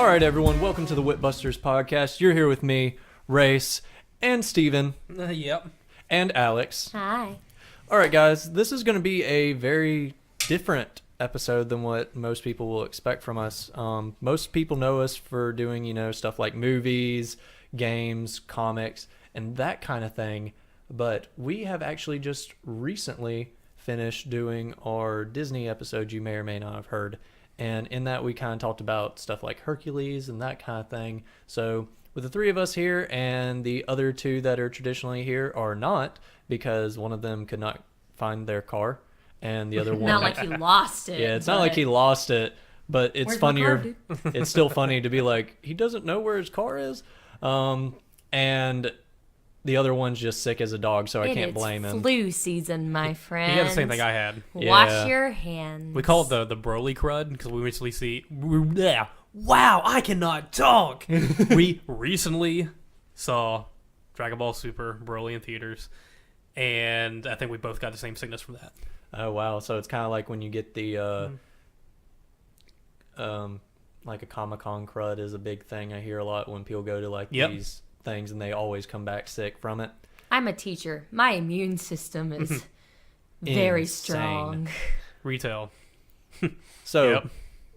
right, everyone, welcome to the Whipbusters podcast. You're here with me, Rayce, and Steven. Yep. And Alex. Hi. All right, guys, this is going to be a very different episode than what most people will expect from us. Most people know us for doing, stuff like movies, games, comics, and that kind of thing. But we have actually just recently finished doing our Disney episode you may or may not have heard. And in that, we kind of talked about stuff like Hercules and that kind of thing. So with the three of us here, and the other two that are traditionally here are not, because one of them could not find their car, and the other one... Not like he lost it. Yeah, it's not like he lost it, but it's Where's funnier. It's still funny to be like, he doesn't know where his car is. And the other one's just sick as a dog, so I can't blame him. It's flu season, my friend. He had the same thing I had. Wash your hands. We call it the Broly crud because we recently see... Wow, I cannot talk! We recently saw Dragon Ball Super Broly in theaters, and I think we both got the same sickness from that. Oh, wow. So it's kind of like when you get the... like a Comic-Con crud is a big thing. I hear a lot when people go to these things, and they always come back sick from it. I'm a teacher. My immune system is very strong. Retail. So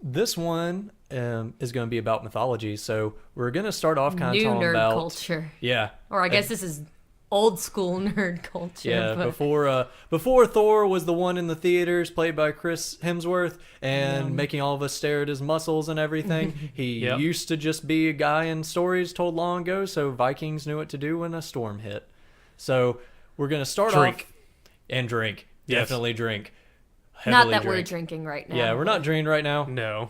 this one is going to be about mythology. So we're going to start off kind of talking nerd about culture. Yeah. Or I guess this is old school nerd culture. Yeah, but... before Thor was the one in the theaters played by Chris Hemsworth and making all of us stare at his muscles and everything. He used to just be a guy in stories told long ago, so Vikings knew what to do when a storm hit. So we're going to start off and drink. Yes. Definitely drink. Not that we're drinking right now. Yeah, we're not drinking right now. No.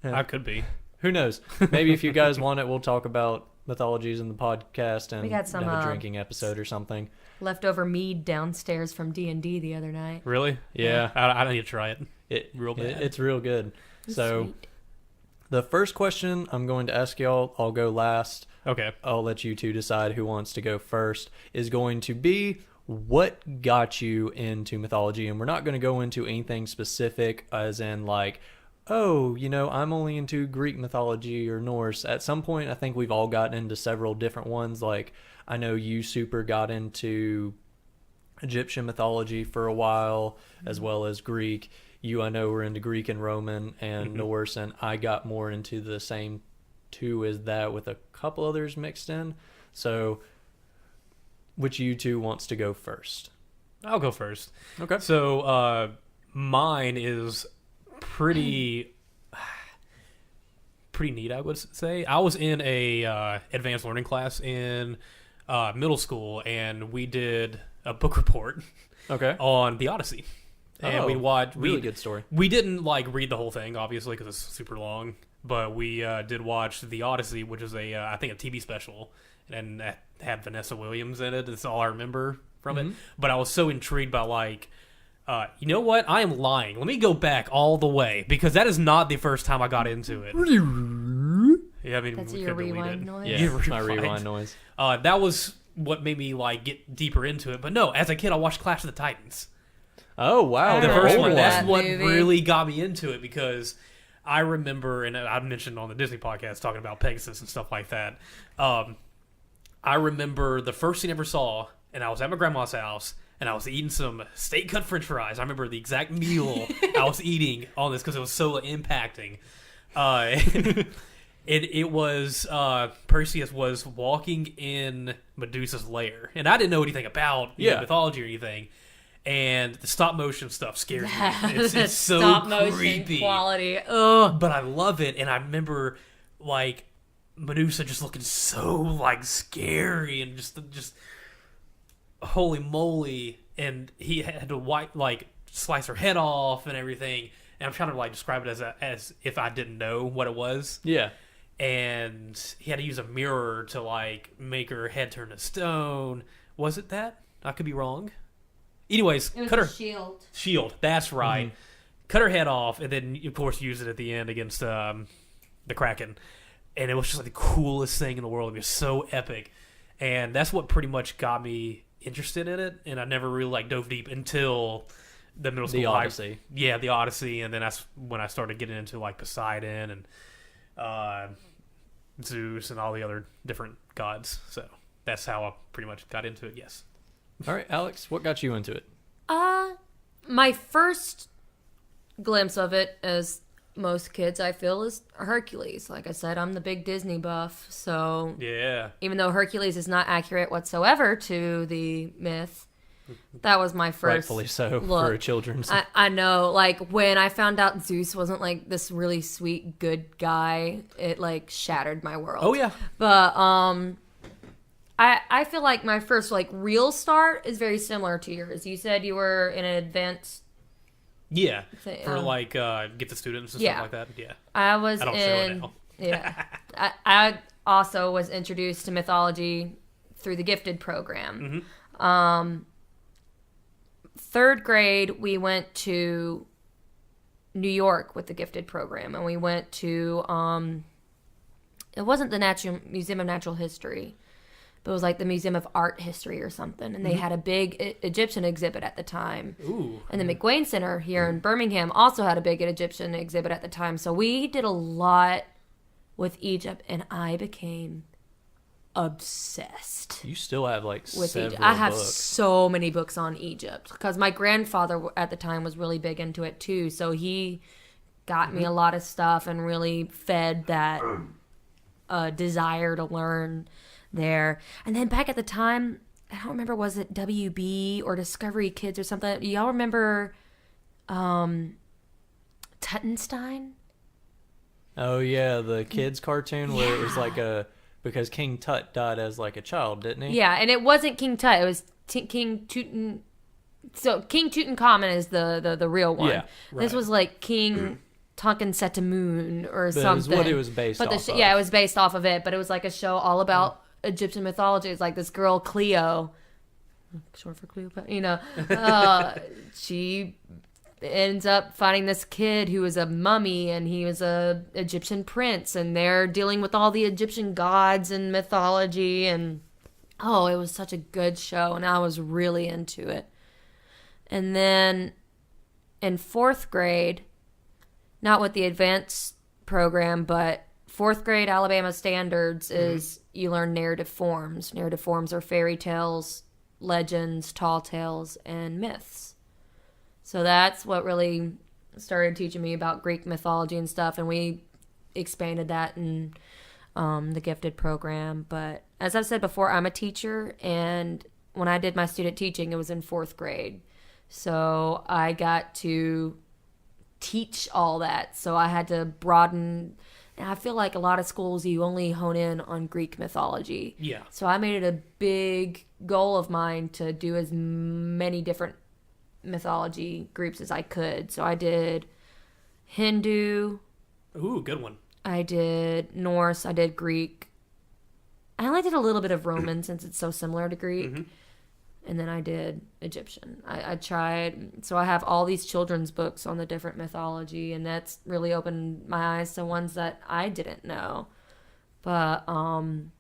I could be. Who knows? Maybe if you guys want it, we'll talk about mythologies in the podcast and we got some, have a drinking episode or something. Leftover mead downstairs from D&D the other night. Really? Yeah. I need to try it. Real bad. It's real good. It's so sweet. The first question I'm going to ask y'all, I'll go last. Okay. I'll let you two decide who wants to go first, is going to be what got you into mythology? And we're not going to go into anything specific as in like, oh, I'm only into Greek mythology or Norse. At some point, I think we've all gotten into several different ones. Like, I know you super got into Egyptian mythology for a while, as well as Greek. You, I know, were into Greek and Roman and Norse, and I got more into the same two as that with a couple others mixed in. So, which you two wants to go first? I'll go first. Okay. So, mine is pretty neat, I would say. I was in a advanced learning class in middle school, and we did a book report on the Odyssey. And we watched... Really good story. We didn't, read the whole thing, obviously, because it's super long. But we did watch the Odyssey, which is I think a TV special. And that had Vanessa Williams in it. That's all I remember from it. But I was so intrigued by, you know what? I am lying. Let me go back all the way, because that is not the first time I got into it. Yeah, I mean, that's we your could delete rewind it. noise? Yeah, it's my rewind noise. That was what made me, get deeper into it. But no, as a kid, I watched Clash of the Titans. Oh, wow. The first one. That's that what movie. really got me into it, because I remember, and I mentioned on the Disney podcast talking about Pegasus and stuff like that. I remember the first scene I ever saw, and I was at my grandma's house, and I was eating some steak-cut french fries. I remember the exact meal I was eating on this because it was so impacting. It was Perseus was walking in Medusa's lair, and I didn't know anything about mythology or anything. And the stop-motion stuff scares me. It's so stop-motion creepy. quality. Ugh. But I love it, and I remember, Medusa just looking so, scary, and just holy moly. And he had to, slice her head off and everything. And I'm trying to, describe it as if I didn't know what it was. Yeah. And he had to use a mirror to, make her head turn to stone. Was it that? I could be wrong. Anyways, It was cut her a shield. Shield, that's right. Cut her head off, and then of course use it at the end against the Kraken. And it was just the coolest thing in the world. It was so epic, and that's what pretty much got me interested in it. And I never really dove deep until the middle school. The Odyssey. The Odyssey, and then that's when I started getting into Poseidon and Zeus and all the other different gods. So that's how I pretty much got into it. Yes. All right, Alex, what got you into it? My first glimpse of it, as most kids I feel, is Hercules. Like I said, I'm the big Disney buff, so Yeah. even though Hercules is not accurate whatsoever to the myth, that was my first Rightfully so look. for a children's. I know, like, when I found out Zeus wasn't, like, this really sweet, good guy, it, like, shattered my world. Oh, yeah. But, I feel like my first, like, real start is very similar to yours. You said you were in an advanced... Yeah. Thing, For, like, get the students and yeah. stuff like that. Yeah. I was I don't show it in... now. Yeah. I also was introduced to mythology through the Gifted program. Third grade, we went to New York with the Gifted program, and we went to it wasn't the Museum of Natural History, but it was like the Museum of Art History or something, and they had a big Egyptian exhibit at the time. Ooh. And the McWane Center here in Birmingham also had a big Egyptian exhibit at the time. So we did a lot with Egypt, and I became obsessed You still have like with several Egypt. I have books. so many books on Egypt because my grandfather at the time was really big into it too. So he got me a lot of stuff and really fed that desire to learn there. And then back at the time, I don't remember, was it WB or Discovery Kids or something? Y'all remember Tuttenstein? Oh yeah, the kids cartoon where it was like because King Tut died as like a child, didn't he? Yeah, and it wasn't King Tut. It was King Tutankhamun. So King Tutankhamun is the real one. Yeah, This right. was like King Tunkhansettamun or But something. it was what it was based but off of. Yeah, it was based off of it. But it was like a show all about Egyptian mythology. It's like this girl Cleo, short for Cleopatra. You know, she ends up finding this kid who was a mummy, and he was a Egyptian prince, and they're dealing with all the Egyptian gods and mythology, and it was such a good show, and I was really into it. And then in fourth grade, not with the advanced program, but fourth grade Alabama standards is you learn narrative forms. Narrative forms are fairy tales, legends, tall tales, and myths. So that's what really started teaching me about Greek mythology and stuff, and we expanded that in the Gifted program. But as I've said before, I'm a teacher, and when I did my student teaching, it was in fourth grade. So I got to teach all that. So I had to broaden. And I feel like a lot of schools, you only hone in on Greek mythology. Yeah. So I made it a big goal of mine to do as many different mythology groups as I could. So I did Hindu, Ooh, good one. I did Norse, I did Greek. I only did a little bit of Roman since it's so similar to Greek. And then I did Egyptian. I tried. So I have all these children's books on the different mythology, and that's really opened my eyes to ones that I didn't know. But and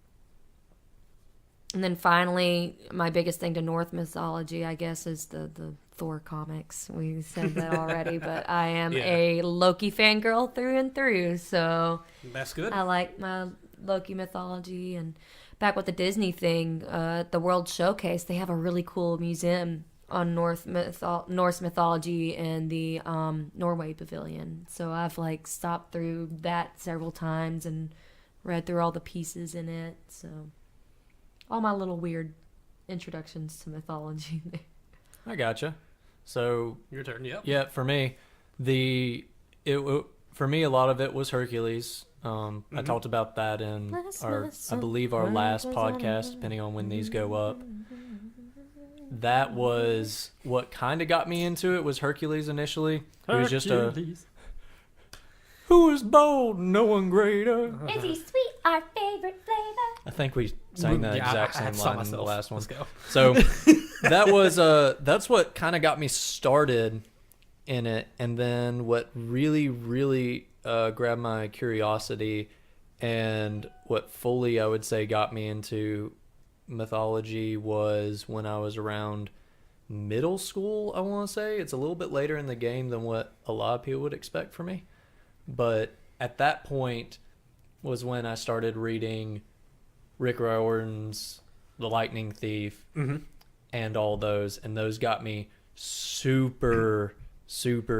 then finally, my biggest thing to Norse mythology, I guess, is the Thor comics. We said that already, but I am a Loki fangirl through and through. So That's good. I like my Loki mythology. And back with the Disney thing, the World Showcase, they have a really cool museum on Norse mythology in the Norway Pavilion. So I've like stopped through that several times and read through all the pieces in it. So all my little weird introductions to mythology. I gotcha. So Your turn. Yep. yeah, for me, for me a lot of it was Hercules. I talked about that in I believe our last podcast, depending on when these go up. That was what kind of got me into it, was Hercules initially. It was just who is bold, no one greater. Is he sweet, our favorite flavor? I think we sang that exact I same saw line in the myself. last one. Let's go. So that was that's what kind of got me started in it, and then what really grabbed my curiosity and what fully I would say got me into mythology was when I was around middle school. I want to say it's a little bit later in the game than what a lot of people would expect from me, but at that point was when I started reading Rick Riordan's The Lightning Thief and all those, and those got me super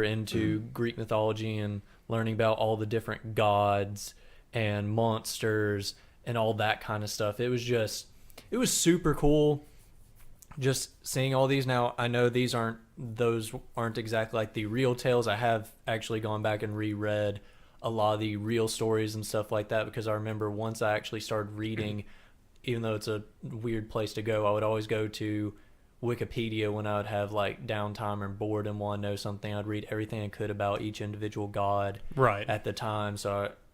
into Greek mythology and learning about all the different gods and monsters and all that kind of stuff. It was super cool just seeing all these. Now, I know those aren't exactly like the real tales. I have actually gone back and reread a lot of the real stories and stuff like that, because I remember once I actually started reading, even though it's a weird place to go, I would always go to Wikipedia when I would have like downtime or bored and want to know something. I'd read everything I could about each individual god at the time.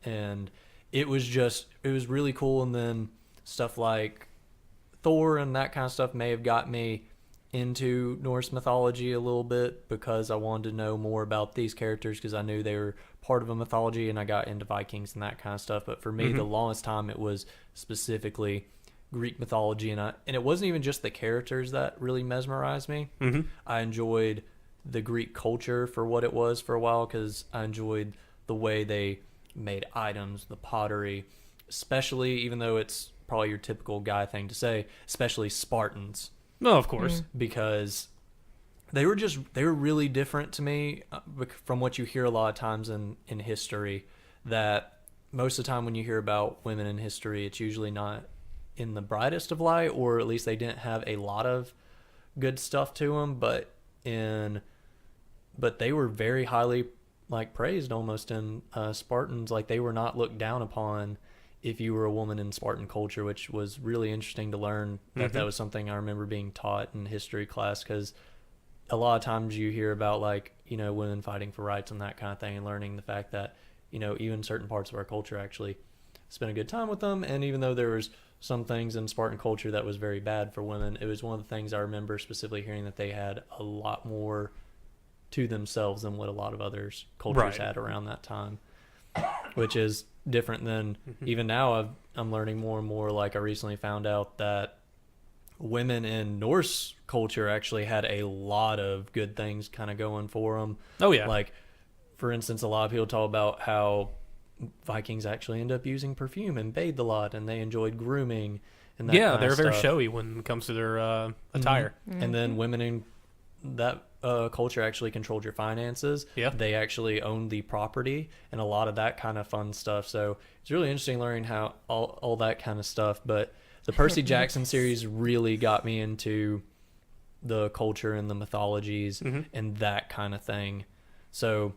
And it was really cool. And then stuff like Thor and that kind of stuff may have got me into Norse mythology a little bit, because I wanted to know more about these characters, because I knew they were part of a mythology, and I got into Vikings and that kind of stuff. But for me, the longest time, it was specifically Greek mythology, and it wasn't even just the characters that really mesmerized me. I enjoyed the Greek culture for what it was for a while, because I enjoyed the way they made items, the pottery, especially, even though it's probably your typical guy thing to say, especially Spartans. No, of course. Because they were really different to me from what you hear a lot of times in history, that most of the time when you hear about women in history, it's usually not in the brightest of light, or at least they didn't have a lot of good stuff to them, but they were very highly like praised almost in Spartans. Like, they were not looked down upon if you were a woman in Spartan culture, which was really interesting to learn that was something I remember being taught in history class, because a lot of times you hear about, like, you know, women fighting for rights and that kind of thing, and learning the fact that, you know, even certain parts of our culture actually spent a good time with them. And even though there was some things in Spartan culture that was very bad for women, it was one of the things I remember specifically hearing, that they had a lot more to themselves than what a lot of others cultures had around that time, which is different than even now. I'm learning more and more. Like, I recently found out that women in Norse culture actually had a lot of good things kind of going for them. Oh yeah. Like, for instance, a lot of people talk about how Vikings actually end up using perfume and bathed a lot, and they enjoyed grooming and that kind of they're very stuff. showy when it comes to their attire. And then women in that culture actually controlled your finances. Yeah. They actually owned the property and a lot of that kind of fun stuff. So it's really interesting learning how all that kind of stuff. But the Percy Jackson series really got me into the culture and the mythologies and that kind of thing. So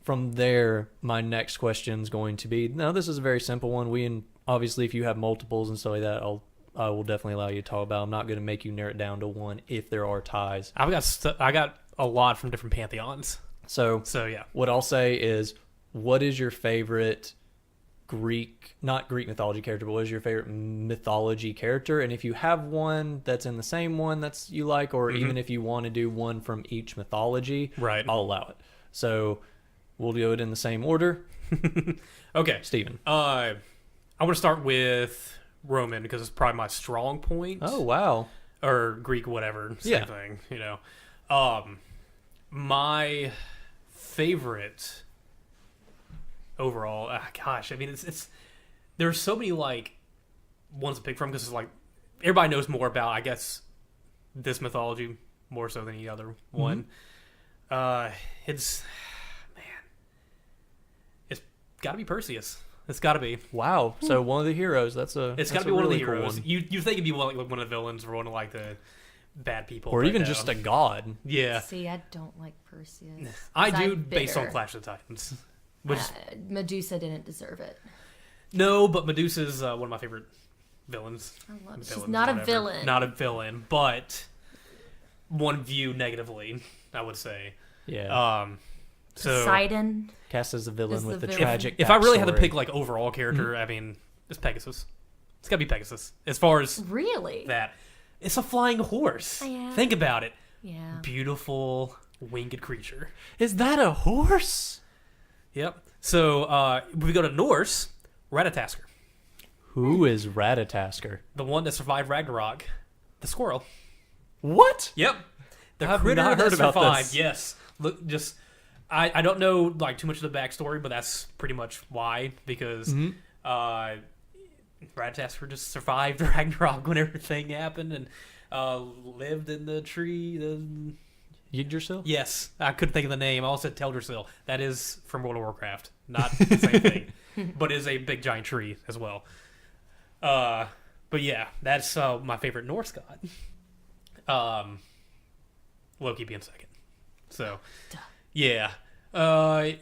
from there, my next question is going to be, now this is a very simple one. Obviously, if you have multiples and stuff like that, I will definitely allow you to talk about. I'm not going to make you narrow it down to one if there are ties. I got a lot from different pantheons. So yeah. What I'll say is, what is your favorite not Greek mythology character, but what is your favorite mythology character? And if you have one that's in the same one that's you like, or even if you want to do one from each mythology, right, I'll allow it. So we'll do it in the same order. Okay. Steven. I want to start with Roman, because it's probably my strong point. Oh, wow. Or Greek, whatever. Same thing, you know. My favorite overall, gosh, I mean, it's there's so many, like, ones to pick from, because it's like everybody knows more about, I guess, this mythology more so than any other one. It's got to be Perseus. It's got to be. Wow. So one of the heroes. It's got to be one of the heroes. Cool. You think it'd be one of the villains, or one of, like, the bad people, or even just a god. Yeah. See, I don't like Perseus. I do, based on Clash of the Titans. Which Medusa didn't deserve it. No, but Medusa's one of my favorite villains. I love it. She's not a villain. Not a villain, but one viewed negatively, I would say. Yeah. So Poseidon cast as a villain with the villain. tragic. If I really had to pick, like, overall character, I mean, it's Pegasus. It's got to be Pegasus. As far as really that, it's a flying horse. Yeah. Think about it. Yeah. Beautiful winged creature. Is that a horse? Yep. So we go to Norse, Ratatoskr. Who is Ratatoskr? The one that survived Ragnarok. The squirrel. What? Yep. The I've critter not that heard about survived. this. Yes. Look, just I don't know, like, too much of the backstory, but that's pretty much why, because Radtasper just survived Ragnarok when everything happened and lived in the tree. Yggdrasil? Yes, I couldn't think of the name. I also said Teldrassil. That is from World of Warcraft. Not the same thing. But is a big giant tree as well. But yeah, that's my favorite Norse god. Loki being second. So, yeah.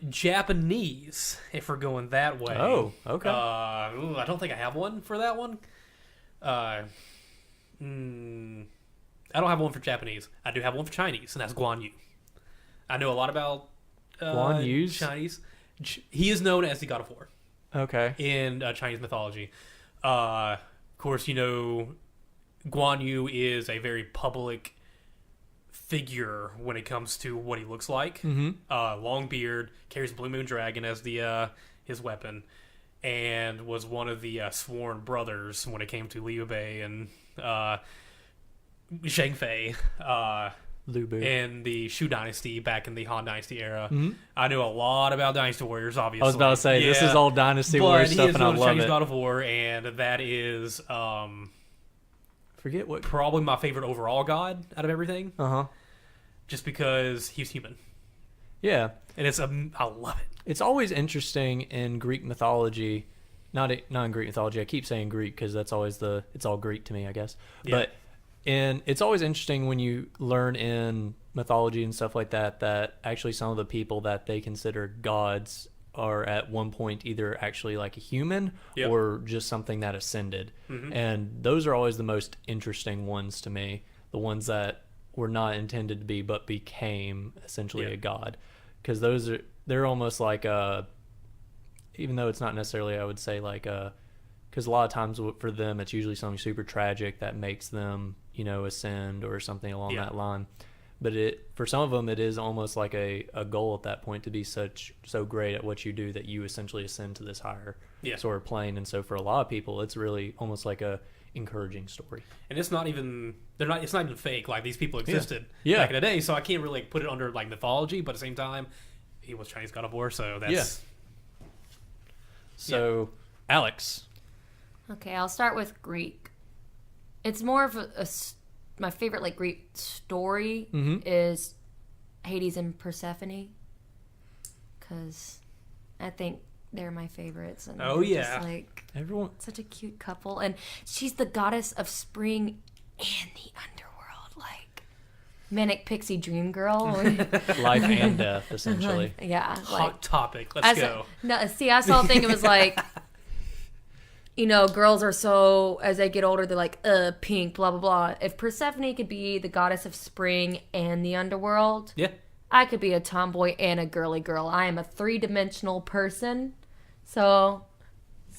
Japanese, if we're going that way. Oh, okay. I don't think I have one for that one. I don't have one for Japanese. I do have one for Chinese, and that's Guan Yu. I know a lot about Guan Yu's? Chinese. He is known as the God of War Okay. in Chinese mythology. Of course, Guan Yu is a very public figure when it comes to what he looks like. Mm-hmm. Long beard, carries Blue Moon Dragon as the his weapon, and was one of the sworn brothers when it came to Liu Bei and Zhang Fei Lu Bu. in the Shu Dynasty back in the Han Dynasty era. Mm-hmm. I knew a lot about Dynasty Warriors, obviously. I was about to say, this is all Dynasty but Warrior he stuff, is and I known as love Chinese it. God of War, and that is Forget what... probably my favorite overall god out of everything, Uh-huh. just because he's human. Yeah. And I love it. It's always interesting in Greek mythology, not in Greek mythology. I keep saying Greek because that's always it's all Greek to me, I guess. Yeah. But it's always interesting when you learn in mythology and stuff like that actually some of the people that they consider gods are at one point either actually like a human Yep. or just something that ascended. Mhm. And those are always the most interesting ones to me, the ones that were not intended to be but became essentially Yeah. a god, because they're almost like even though it's not necessarily, I would say, like because a lot of times for them it's usually something super tragic that makes them ascend or something along Yeah. that line. But for some of them, it is almost like a goal at that point to be so great at what you do that you essentially ascend to this higher Yeah. sort of plane. And so for a lot of people, it's really almost like a encouraging story. And it's not even it's not even fake. Like, these people existed Yeah. back in the day, so I can't really put it under like mythology, but at the same time, he was Chinese God of War, so that's So, Alex. Okay, I'll start with Greek. It's more of my favorite like Greek story Mhm. is Hades and Persephone, because I think they're my favorites. And Oh, they're yeah. just, like, Everyone. such a cute couple, and she's the goddess of spring and the underworld, like manic pixie dream girl. Life and death, essentially. Yeah, hot like topic. Let's go. I saw a thing. It was like, girls are so, as they get older, they're like, pink, blah, blah, blah. If Persephone could be the goddess of spring and the underworld, Yeah. I could be a tomboy and a girly girl. I am a 3-dimensional person. So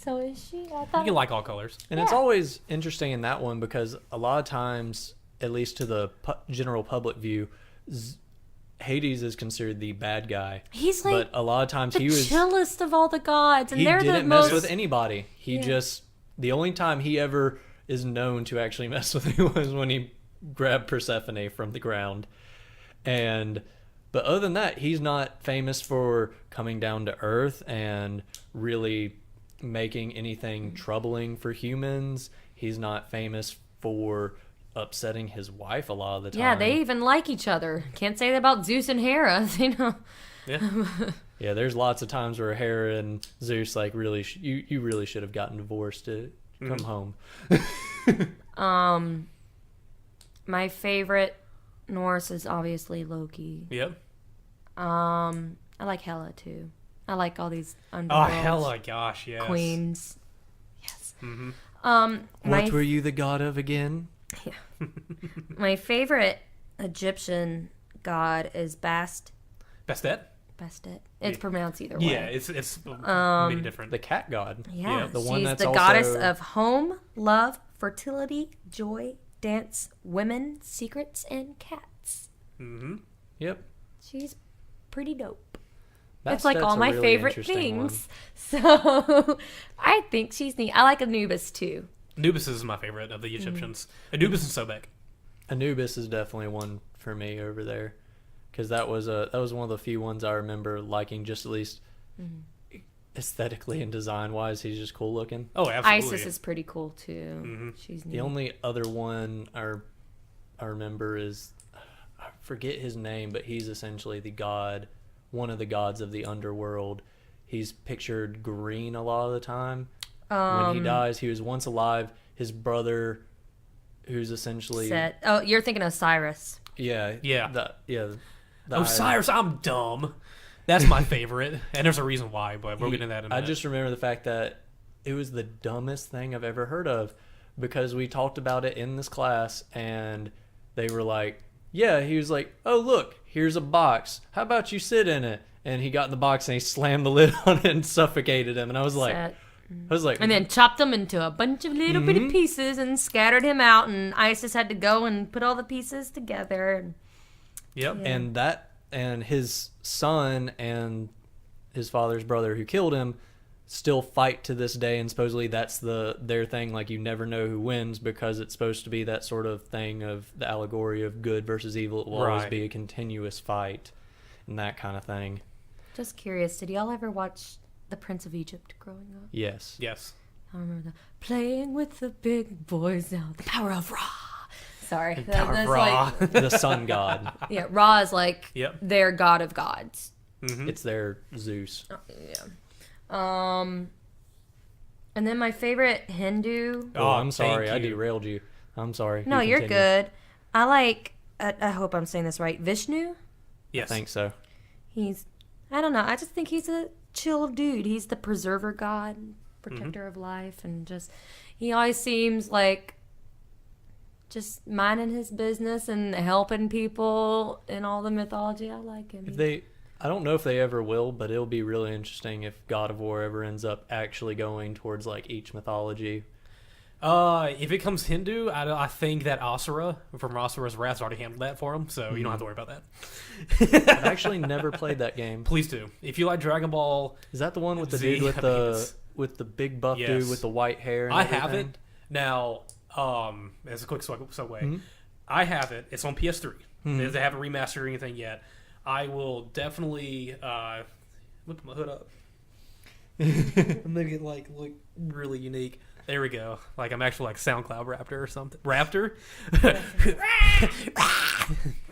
is she. I You thought. can like all colors. And it's Yeah. always interesting in that one because a lot of times, at least to the general public view, Hades is considered the bad guy. He's like but a lot of times the he was chillest of all the gods, and he they're didn't the mess most. with anybody. He Yeah. just the only time he ever is known to actually mess with anyone was when he grabbed Persephone from the ground. But other than that, he's not famous for coming down to earth and really making anything troubling for humans. He's not famous for upsetting his wife a lot of the time. Yeah, they even like each other. Can't say that about Zeus and Hera, Yeah. Yeah, there's lots of times where Hera and Zeus like really you really should have gotten divorced to come home. My favorite Norse is obviously Loki. Yep. I like Hela too. I like all these Oh, underworld hella gosh, yes. queens. Yes. Mm-hmm. What were you the god of again? My favorite Egyptian god is Bastet. Bastet? Bastet. It's pronounced either way. Yeah, it's many different. The cat god. Yeah, the one she's that's the also goddess of home, love, fertility, joy, dance, women, secrets, and cats. Mm-hmm. Yep. She's pretty dope. That's It's like all a my really favorite interesting one. things. So I think she's neat. I like Anubis too. Anubis is my favorite of the Egyptians. Anubis and Sobek. Anubis is definitely one for me over there, because that was one of the few ones I remember liking. Just at least aesthetically and design wise, he's just cool looking. Oh, absolutely. Isis is pretty cool too. Mm-hmm. She's neat. The only other one I remember is, I forget his name, but he's essentially the god, one of the gods of the underworld. He's pictured green a lot of the time. When he dies, he was once alive. His brother, who's essentially Set. Oh, you're thinking of Cyrus. Yeah. the Osiris, I'm dumb. That's my favorite, and there's a reason why, but we'll get into that in a minute. I just remember the fact that it was the dumbest thing I've ever heard of, because we talked about it in this class, and they were like, yeah, he was like, oh, look, here's a box. How about you sit in it? And he got in the box and he slammed the lid on it and suffocated him. And I was like, And then chopped him into a bunch of little bitty pieces and scattered him out. And Isis had to go and put all the pieces together. Yep. Yeah. And his son and his father's brother who killed him still fight to this day, and supposedly that's their thing. Like, you never know who wins, because it's supposed to be that sort of thing of the allegory of good versus evil. It will always be a continuous fight and that kind of thing. Just curious, did y'all ever watch The Prince of Egypt growing up? Yes. I remember that. Playing with the big boys now. The power of Ra. Sorry. Power of Ra. Like, The sun god. yeah, Ra is like Yep. their god of gods. Mm-hmm. It's their Zeus. Yeah. And then my favorite Hindu. Oh, I'm sorry. thank I you. derailed you. I'm sorry. No, You you're continue. good. I like. I hope I'm saying this right. Vishnu. Yes. I think so. I don't know. I just think he's a chill dude. He's the preserver god, protector of life, and he always seems like just minding his business and helping people in all the mythology. I like him. I don't know if they ever will, but it'll be really interesting if God of War ever ends up actually going towards like each mythology. If it comes Hindu, I think that Asura from Asura's Wrath already handled that for him, so you don't have to worry about that. I've actually never played that game. Please do. If you like Dragon Ball, Is that the one with the Z, dude with I mean, it's- with the big buff Yes. dude with the white hair? And I everything? have it now. As a quick segue, Mm-hmm. I have it. It's on PS3. They haven't remastered or anything yet. I will definitely whip my hood up. Make it look really unique. There we go. Like I'm actually like SoundCloud Raptor or something. Raptor?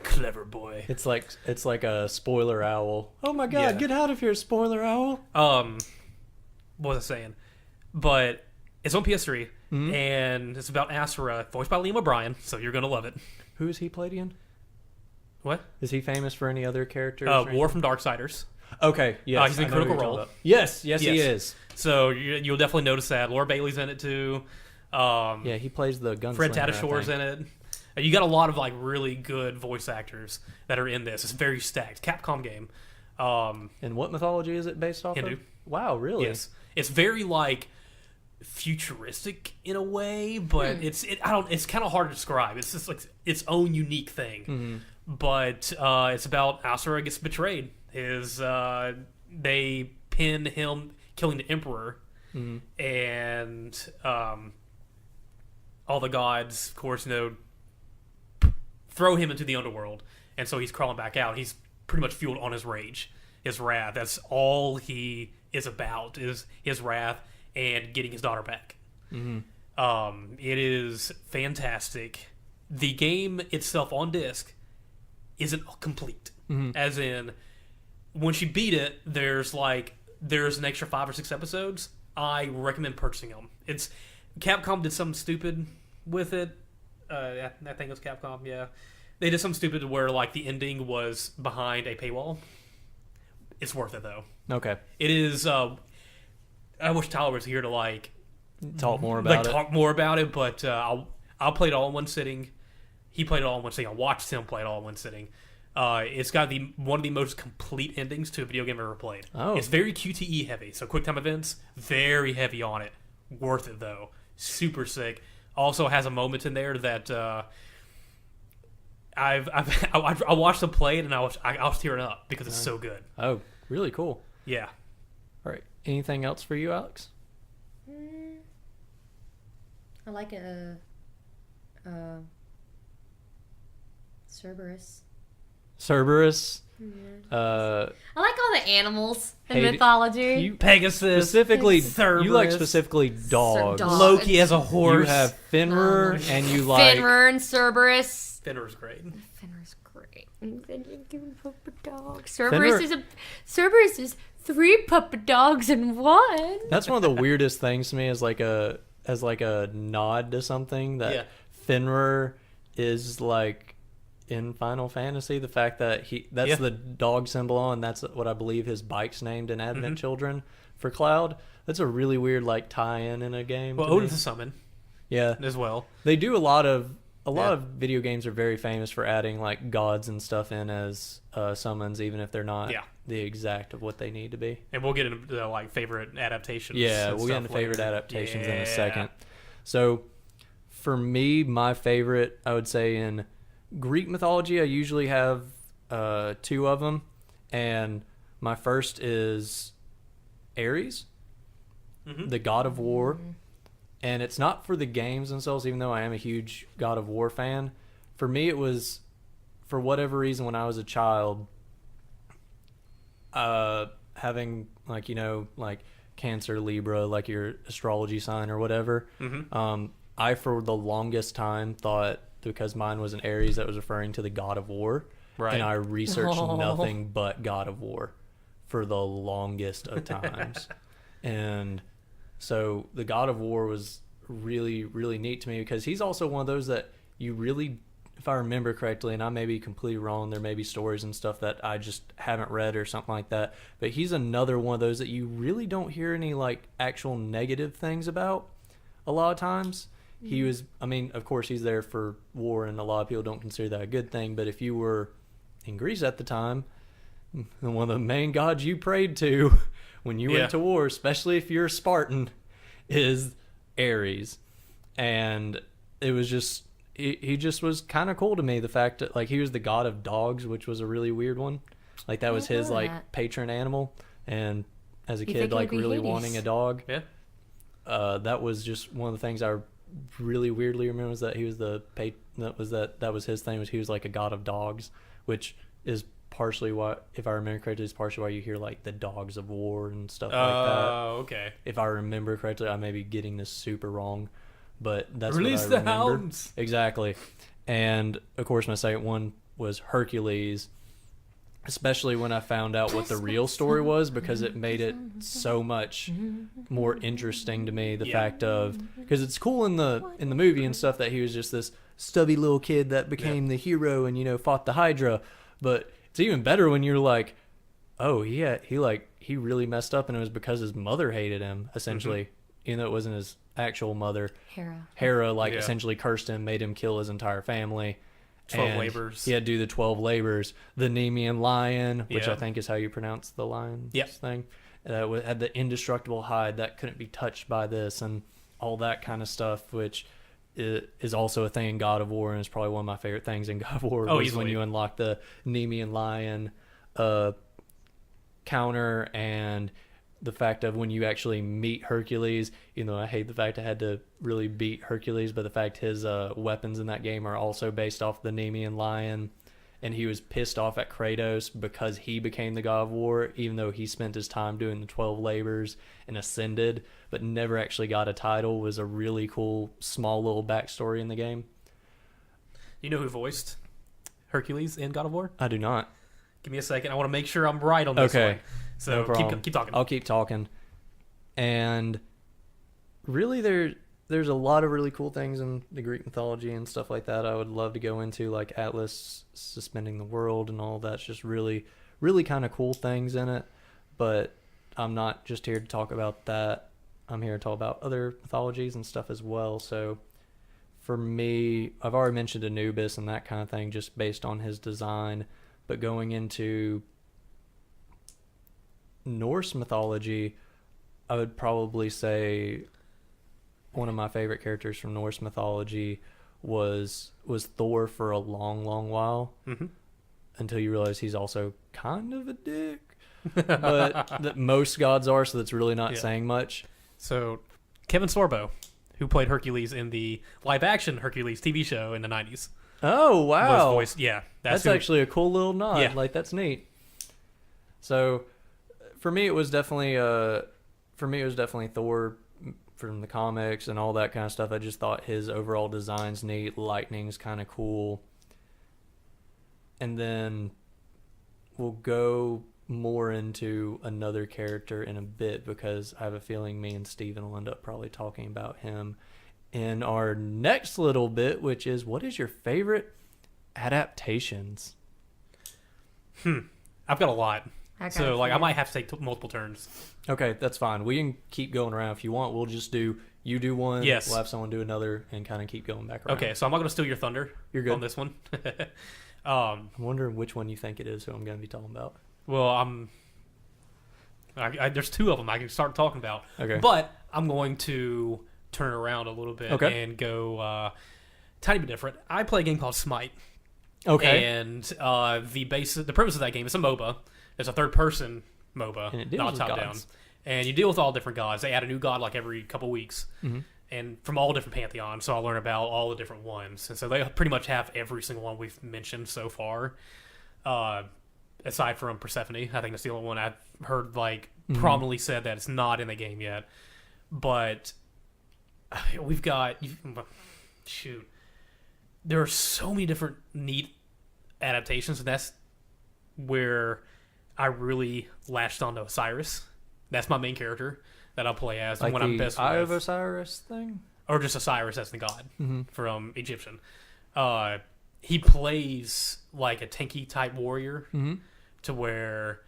Clever boy. It's like a spoiler owl. Oh my god, Yeah. get out of here, spoiler owl. What was I saying? But it's on PS3 Mm-hmm. and it's about Asura, voiced by Liam O'Brien, so you're gonna love it. Who is he played again? What? Is he famous for any other characters? or War anything? from Darksiders. Okay, yes. He's in I know Critical who you're Role. talking about. Yes, he Yes. is. So you'll definitely notice that. Laura Bailey's in it too. Yeah, he plays the gunslinger. Fred I Tatasciore think. in it. You got a lot of like really good voice actors that are in this. It's very stacked. Capcom game. And what mythology is it based off Hindu. of? Wow, really? Yes, it's very like futuristic in a way, but it's kind of hard to describe. It's just like its own unique thing. But it's about Asura gets betrayed. They pin him killing the emperor, and all the gods, of course, throw him into the underworld, and so he's crawling back out. He's pretty much fueled on his rage, his wrath. That's all he is about, is his wrath and getting his daughter back. It is fantastic. The game itself on disc isn't complete. As in, once you beat it, there's an extra 5 or 6 episodes. I recommend purchasing them. Capcom did something stupid with it. I think it was Capcom. Yeah, they did something stupid where like the ending was behind a paywall. It's worth it though. Okay. It is. I wish Tyler was here to Talk more about it. talk more about it, but I'll play it all in one sitting. He played it all in one sitting. I watched him play it all in one sitting. It's got one of the most complete endings to a video game I've ever played. Oh. It's very QTE heavy, so quick time events, very heavy on it. Worth it though. Super sick. Also has a moment in there that I watched him play it and I was tearing up because it's so good. Oh, really cool. Yeah. All right. Anything else for you, Alex? I like Cerberus. Cerberus. I like all the animals in Hades- mythology. You Pegasus. specifically, Cerberus. you like specifically dogs. dogs. Loki as a You horse. have Fenrir, and you like Fenrir and Cerberus. Fenrir's great. Fenrir's great. And then you give him puppet dogs. Fenrir- Cerberus is 3 puppet dogs in one. That's one of the weirdest things to me as like a nod to something that Yeah. Fenrir is like in Final Fantasy. The fact that that's Yeah. the dog symbol on, that's what I believe his bike's named in Advent Mm-hmm. Children for Cloud. That's a really weird like tie-in in a game. Well, to me. Odin's a summon Yeah, as well. they do a lot of Yeah. video games are very famous for adding like gods and stuff in as summons, even if they're not Yeah. the exact of what they need to be. And we'll get into like favorite adaptations. Yeah, and we'll get stuff into favorite later. adaptations in Yeah. a second. So, for me, my favorite, I would say in Greek mythology, I usually have 2 of them, and my first is Ares, Mhm. the god of war, and it's not for the games themselves, even though I am a huge God of War fan. For me, it was, for whatever reason, when I was a child, having like like Cancer, Libra, like your astrology sign or whatever. Mhm. I for the longest time thought, because mine was an Aries, that was referring to the God of War, Right. and I researched Oh. nothing but God of War for the longest of times. And so the God of War was really, really neat to me, because he's also one of those that you really, if I remember correctly, and I may be completely wrong, there may be stories and stuff that I just haven't read or something like that, but he's another one of those that you really don't hear any like actual negative things about a lot of times. He was, I mean, of course he's there for war, and a lot of people don't consider that a good thing, but if you were in Greece at the time, one of the main gods you prayed to when you Yeah. went to war, especially if you're a Spartan, is Ares. And it was just, he just was kind of cool to me, the fact that like he was the god of dogs, which was a really weird one. Like that was I his know like that. patron animal, and as a You kid think it like would be really Hades. wanting a dog. Yeah. That was just one of the things I really weirdly remember, was that he was that was his thing, was he was like a god of dogs, which is partially why, if I remember correctly, is partially why you hear like the dogs of war and stuff like that. Oh, okay. If I remember correctly, I may be getting this super wrong, but that's Release what I the remember. hounds. Exactly. And of course my second one was Hercules, especially when I found out what the real story was, because it made it so much more interesting to me, the Yeah. fact of, because it's cool in the movie and stuff that he was just this stubby little kid that became the hero and fought the Hydra, but it's even better when you're like, oh, he really messed up, and it was because his mother hated him, essentially, even though it wasn't his actual mother. Hera Yeah. essentially cursed him, made him kill his entire family. 12 And labors. He had to do the 12 labors. The Nemean lion, which Yeah. I think is how you pronounce the lion Yep. thing, had the indestructible hide that couldn't be touched by this, and all that kind of stuff, which is also a thing in God of War, and is probably one of my favorite things in God of War, Oh, was easily. when you unlock the Nemean lion counter, and the fact of when you actually meet Hercules, I hate the fact I had to really beat Hercules, but the fact his weapons in that game are also based off the Nemean lion, and he was pissed off at Kratos because he became the God of War, even though he spent his time doing the 12 labors and ascended, but never actually got a title, was a really cool, small little backstory in the game. You know who voiced Hercules in God of War? I do not. Give me a second. I want to make sure I'm right on this Okay. one. So No problem. keep talking. I'll keep talking. And really, there's a lot of really cool things in the Greek mythology and stuff like that I would love to go into, like Atlas suspending the world and all that's just really, really kind of cool things in it. But I'm not just here to talk about that. I'm here to talk about other mythologies and stuff as well. So for me, I've already mentioned Anubis and that kind of thing just based on his design. But going into Norse mythology, I would probably say one of my favorite characters from Norse mythology was Thor for a long, long while, until you realize he's also kind of a dick. But that most gods are, so that's really not Yeah. saying much. So Kevin Sorbo, who played Hercules in the live-action Hercules TV show in the 90s. Oh wow, voiced. Yeah, that's who, actually a cool little nod. Yeah. Like that's neat. So, for me, it was definitely Thor from the comics and all that kind of stuff. I just thought his overall design's neat. Lightning's kind of cool. And then we'll go more into another character in a bit because I have a feeling me and Steven will end up probably talking about him in our next little bit, which is what is your favorite adaptations? I've got a lot. I So, like, I might have to take multiple turns. Okay, that's fine. We can keep going around if you want. We'll just do you do one. Yes. We'll have someone do another and kind of keep going back around. Okay, so I'm not going to steal your thunder. You're good. On this one. I'm wondering which one you think it is who I'm going to be talking about. Well, there's two of them I can start talking about. Okay. But I'm going to turn it around a little bit and go tiny bit different. I play a game called Smite. Okay. And the premise of that game is a MOBA. It's a third-person MOBA, And it deals not with top-down. gods. And you deal with all different gods. They add a new god like every couple weeks. Mm-hmm. And from all different pantheons, so I'll learn about all the different ones. And so they pretty much have every single one we've mentioned so far. Aside from Persephone, I think that's the only one I've heard prominently said that it's not in the game yet. But we've got there are so many different neat adaptations, and that's where I really latched onto Osiris. That's my main character that I'll play as Like when the I'm best Eye with. of Osiris thing? Or just Osiris as the god Mm-hmm. from Egyptian. He plays like a tanky type warrior Mm-hmm. to where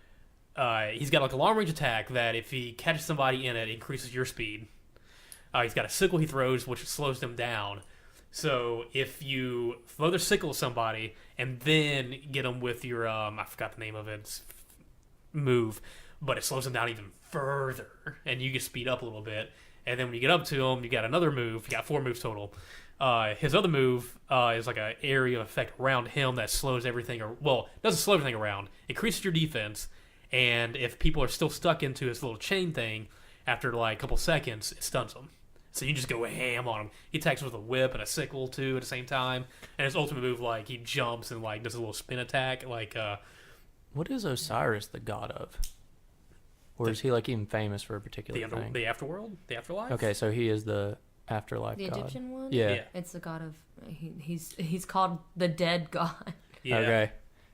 he's got like a long range attack that if he catches somebody in it, increases your speed. He's got a sickle he throws, which slows them down. So if you throw the sickle at somebody and then get them with your I forgot the name of it, move, but it slows them down even further, and you can speed up a little bit. And then when you get up to him, you got another move. You got 4 moves total. His other move is like an area of effect around him that slows everything, doesn't slow everything around. Increases your defense, and if people are still stuck into his little chain thing, after like a couple seconds, it stuns them. So you just go ham on him. He attacks with a whip and a sickle too at the same time. And his ultimate move, like he jumps and like does a little spin attack. What is Osiris the god of? Or is he like even famous for a particular thing? The afterworld, the afterlife. Okay, so he is the afterlife The god. Egyptian one? Yeah. Yeah. It's the god of. He's called the dead god. Yeah. Okay.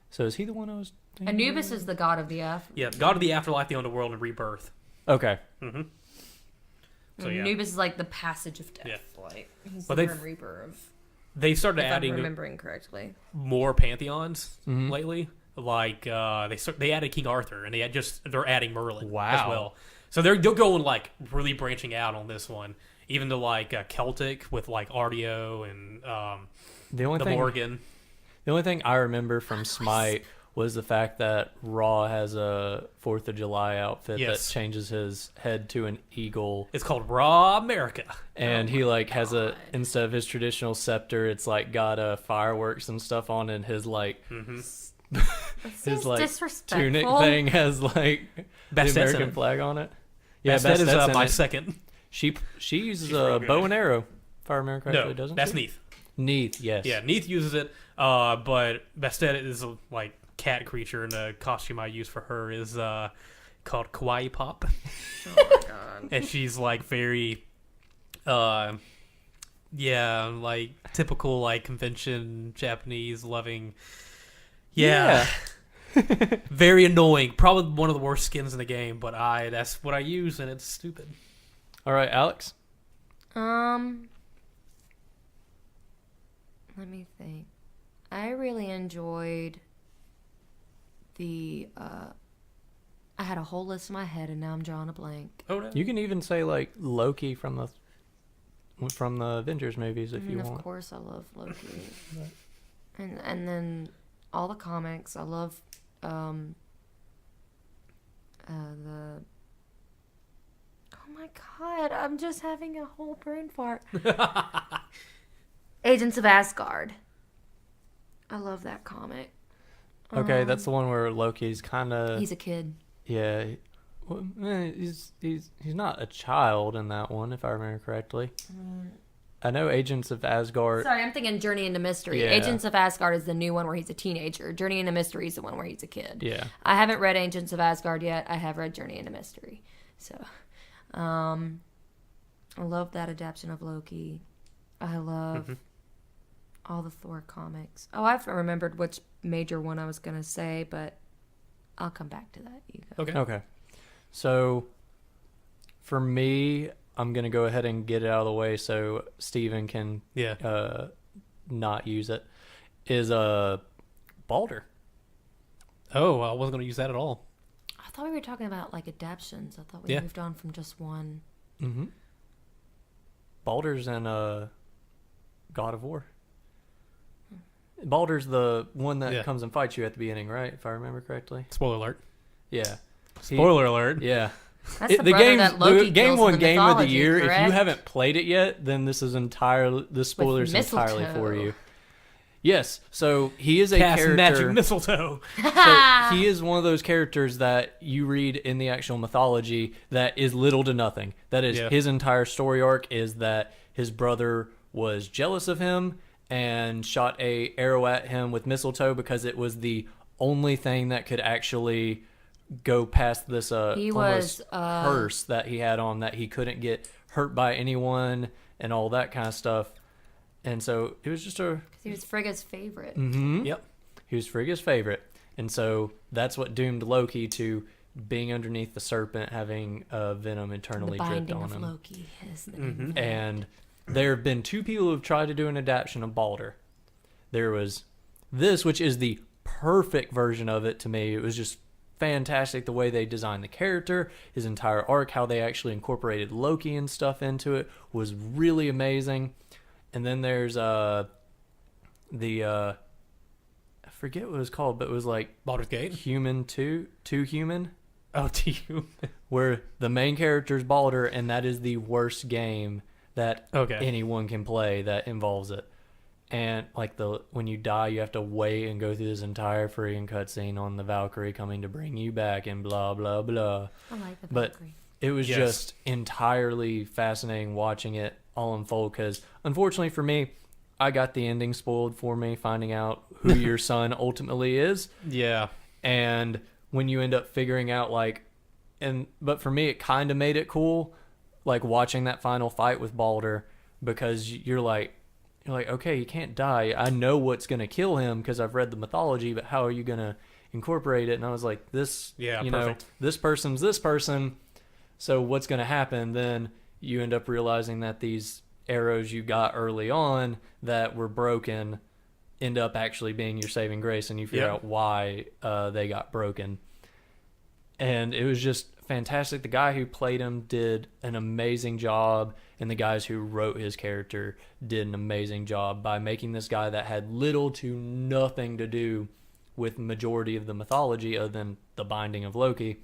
So is he the one I was thinking Anubis of? is the god of the F. Yeah, god of the afterlife, the underworld, and rebirth. Okay. Mm-hmm. So yeah, Anubis is like the passage of death. Yeah. Like he's But the they've- Grim Reaper of. they started If I'm adding remembering correctly. more pantheons Mhm. lately. Like they added King Arthur, and they're adding Merlin Wow. as well. So they're going like really branching out on this one, even to like Celtic with like Ardeo and The only the thing Morgan. The only thing I remember from Smite was the fact that Raw has a 4th of July outfit Yes. that changes his head to an eagle. It's called Raw America. And he like has instead of his traditional scepter, it's like got fireworks and stuff on, and his like his like tunic thing has like Bastette's the in American it. flag on it. Yeah, Bastet is Bastette's in my it. second. She uses real a good. bow and arrow, if I remember correctly, No, doesn't that's she? Neath. Neath, yes. Yeah, Neath uses it, but Bastet is a like cat creature, and the costume I use for her is called Kawaii Pop, Oh my god. and she's like very, like typical like convention Japanese loving, very annoying. Probably one of the worst skins in the game, but that's what I use, and it's stupid. All right, Alex. Let me think. I really enjoyed the. I had a whole list in my head, and now I'm drawing a blank. Oh no, You can even say like Loki from the Avengers movies if I mean, you of want. course, I love Loki, and then all the comics. I love the. Oh my god! I'm just having a whole brain fart. Agents of Asgard. I love that comic. Okay, that's the one where Loki's kind of He's a kid. he's not a child in that one if I remember correctly. I know Agents of Asgard. Sorry, I'm thinking Journey into Mystery. Yeah. Agents of Asgard is the new one where he's a teenager. Journey into Mystery is the one where he's a kid. Yeah. I haven't read Agents of Asgard yet. I have read Journey into Mystery. So, I love that adaptation of Loki. I love all the Thor comics. Oh, I've remembered which major one I was going to say, but I'll come back to that. You go. Okay. So, for me, I'm going to go ahead and get it out of the way so Steven can not use it, is Balder. Oh, I wasn't going to use that at all. I thought we were talking about like adaptions. I thought we moved on from just one. Mm-hmm. Balder's in God of War. Balder's the one that comes and fights you at the beginning, right? If I remember correctly. Spoiler alert. Yeah. Spoiler alert. Yeah. That's the brother that Loki game kills one in the game of the mythology, year. correct? If you haven't played it yet, then this is entirely the spoilers entirely for you. Yes, so he is a Cast character. magic mistletoe. So he is one of those characters that you read in the actual mythology that is little to nothing. That is his entire story arc is that his brother was jealous of him and shot a arrow at him with mistletoe because it was the only thing that could actually go past this almost curse that he had on, that he couldn't get hurt by anyone and all that kind of stuff. And so it was just he was Frigga's favorite. Mm-hmm. Yep. He was Frigga's favorite. And so that's what doomed Loki to being underneath the serpent, having venom internally dripped on him. The Binding of Loki is the name of it. And there have been two people who have tried to do an adaptation of Balder. There was this, which is the perfect version of it to me. It was just fantastic the way they designed the character, his entire arc, how they actually incorporated Loki and stuff into it was really amazing. And then there's I forget what it was called, but it was like Baldur's Gate? Human 2 Human. Oh, to you. Where the main character is Balder, and that is the worst game that anyone can play that involves it. And like when you die, you have to wait and go through this entire freaking cutscene on the Valkyrie coming to bring you back and blah blah blah. I like the But Valkyrie. it was just entirely fascinating watching it all unfold because, unfortunately for me, I got the ending spoiled for me, finding out who your son ultimately is. Yeah. And when you end up figuring out, but for me, it kind of made it cool, like watching that final fight with Balder, because you're like, okay, he can't die. I know what's going to kill him because I've read the mythology, but how are you going to incorporate it? And I was like, this person's this person. So what's going to happen? Then you end up realizing that these arrows you got early on that were broken end up actually being your saving grace, and you figure out why they got broken. And it was just fantastic. The guy who played him did an amazing job, and the guys who wrote his character did an amazing job by making this guy that had little to nothing to do with the majority of the mythology other than the binding of Loki,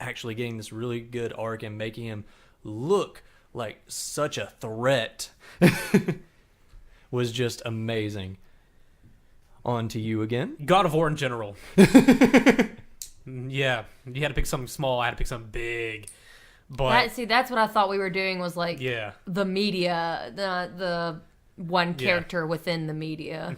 actually getting this really good arc and making him look like such a threat was just amazing. On to you again. God of War in general. Yeah, you had to pick something small. I had to pick something big. But that's what I thought we were doing was like yeah, the media, the one character within the media.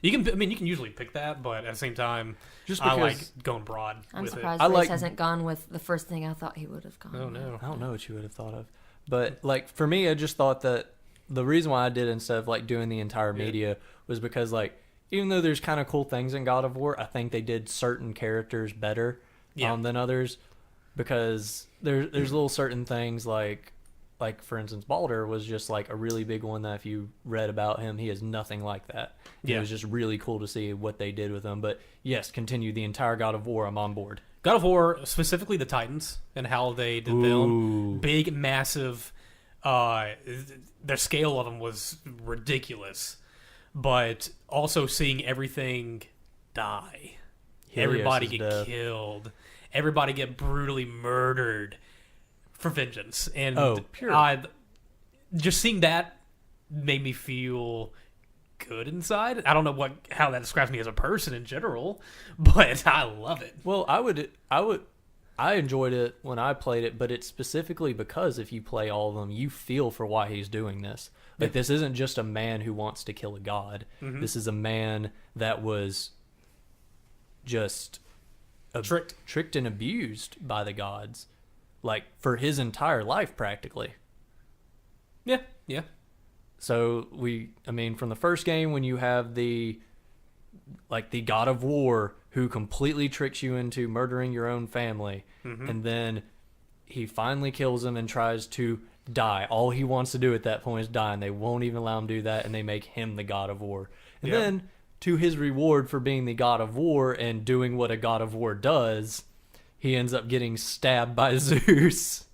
You can usually pick that, but at the same time, just because I like going broad. I'm with surprised it. Rayce hasn't gone with the first thing I thought he would have gone. Oh no, I don't know what you would have thought of, but like for me, I just thought that the reason why I did instead of like doing the entire media was because like even though there's kind of cool things in God of War, I think they did certain characters better than others, because there's little certain things like for instance, Balder was just like a really big one that if you read about him, he is nothing like that. It was just really cool to see what they did with him. But yes, continue the entire God of War. I'm on board. God of War, specifically the Titans and how they did them. Big, massive. Their scale of them was ridiculous. But also seeing everything die. Everybody get killed. Everybody get brutally murdered for vengeance. And just seeing that made me feel good inside. I don't know how that describes me as a person in general, but I love it. Well, I enjoyed it when I played it, but it's specifically because if you play all of them, you feel for why he's doing this. Like, this isn't just a man who wants to kill a god. Mm-hmm. This is a man that was just tricked and abused by the gods, like, for his entire life, practically. Yeah, yeah. So from the first game, when you have the god of war who completely tricks you into murdering your own family, and then he finally kills him and tries to die. All he wants to do at that point is die, and they won't even allow him to do that, and they make him the god of war. And then, to his reward for being the god of war and doing what a god of war does, he ends up getting stabbed by Zeus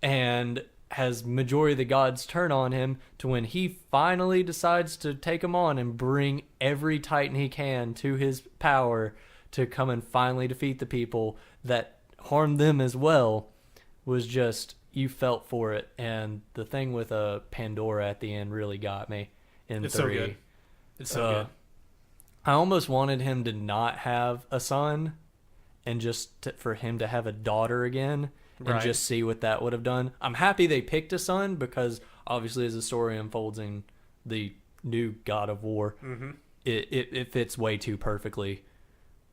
and has majority of the gods turn on him, to when he finally decides to take him on and bring every titan he can to his power to come and finally defeat the people that harmed them as well. Was just, you felt for it. And the thing with Pandora at the end really got me in It's 3. so good. It's so good. I almost wanted him to not have a son and just for him to have a daughter again and just see what that would have done. I'm happy they picked a son, because obviously as the story unfolds in the new God of War, it fits way too perfectly.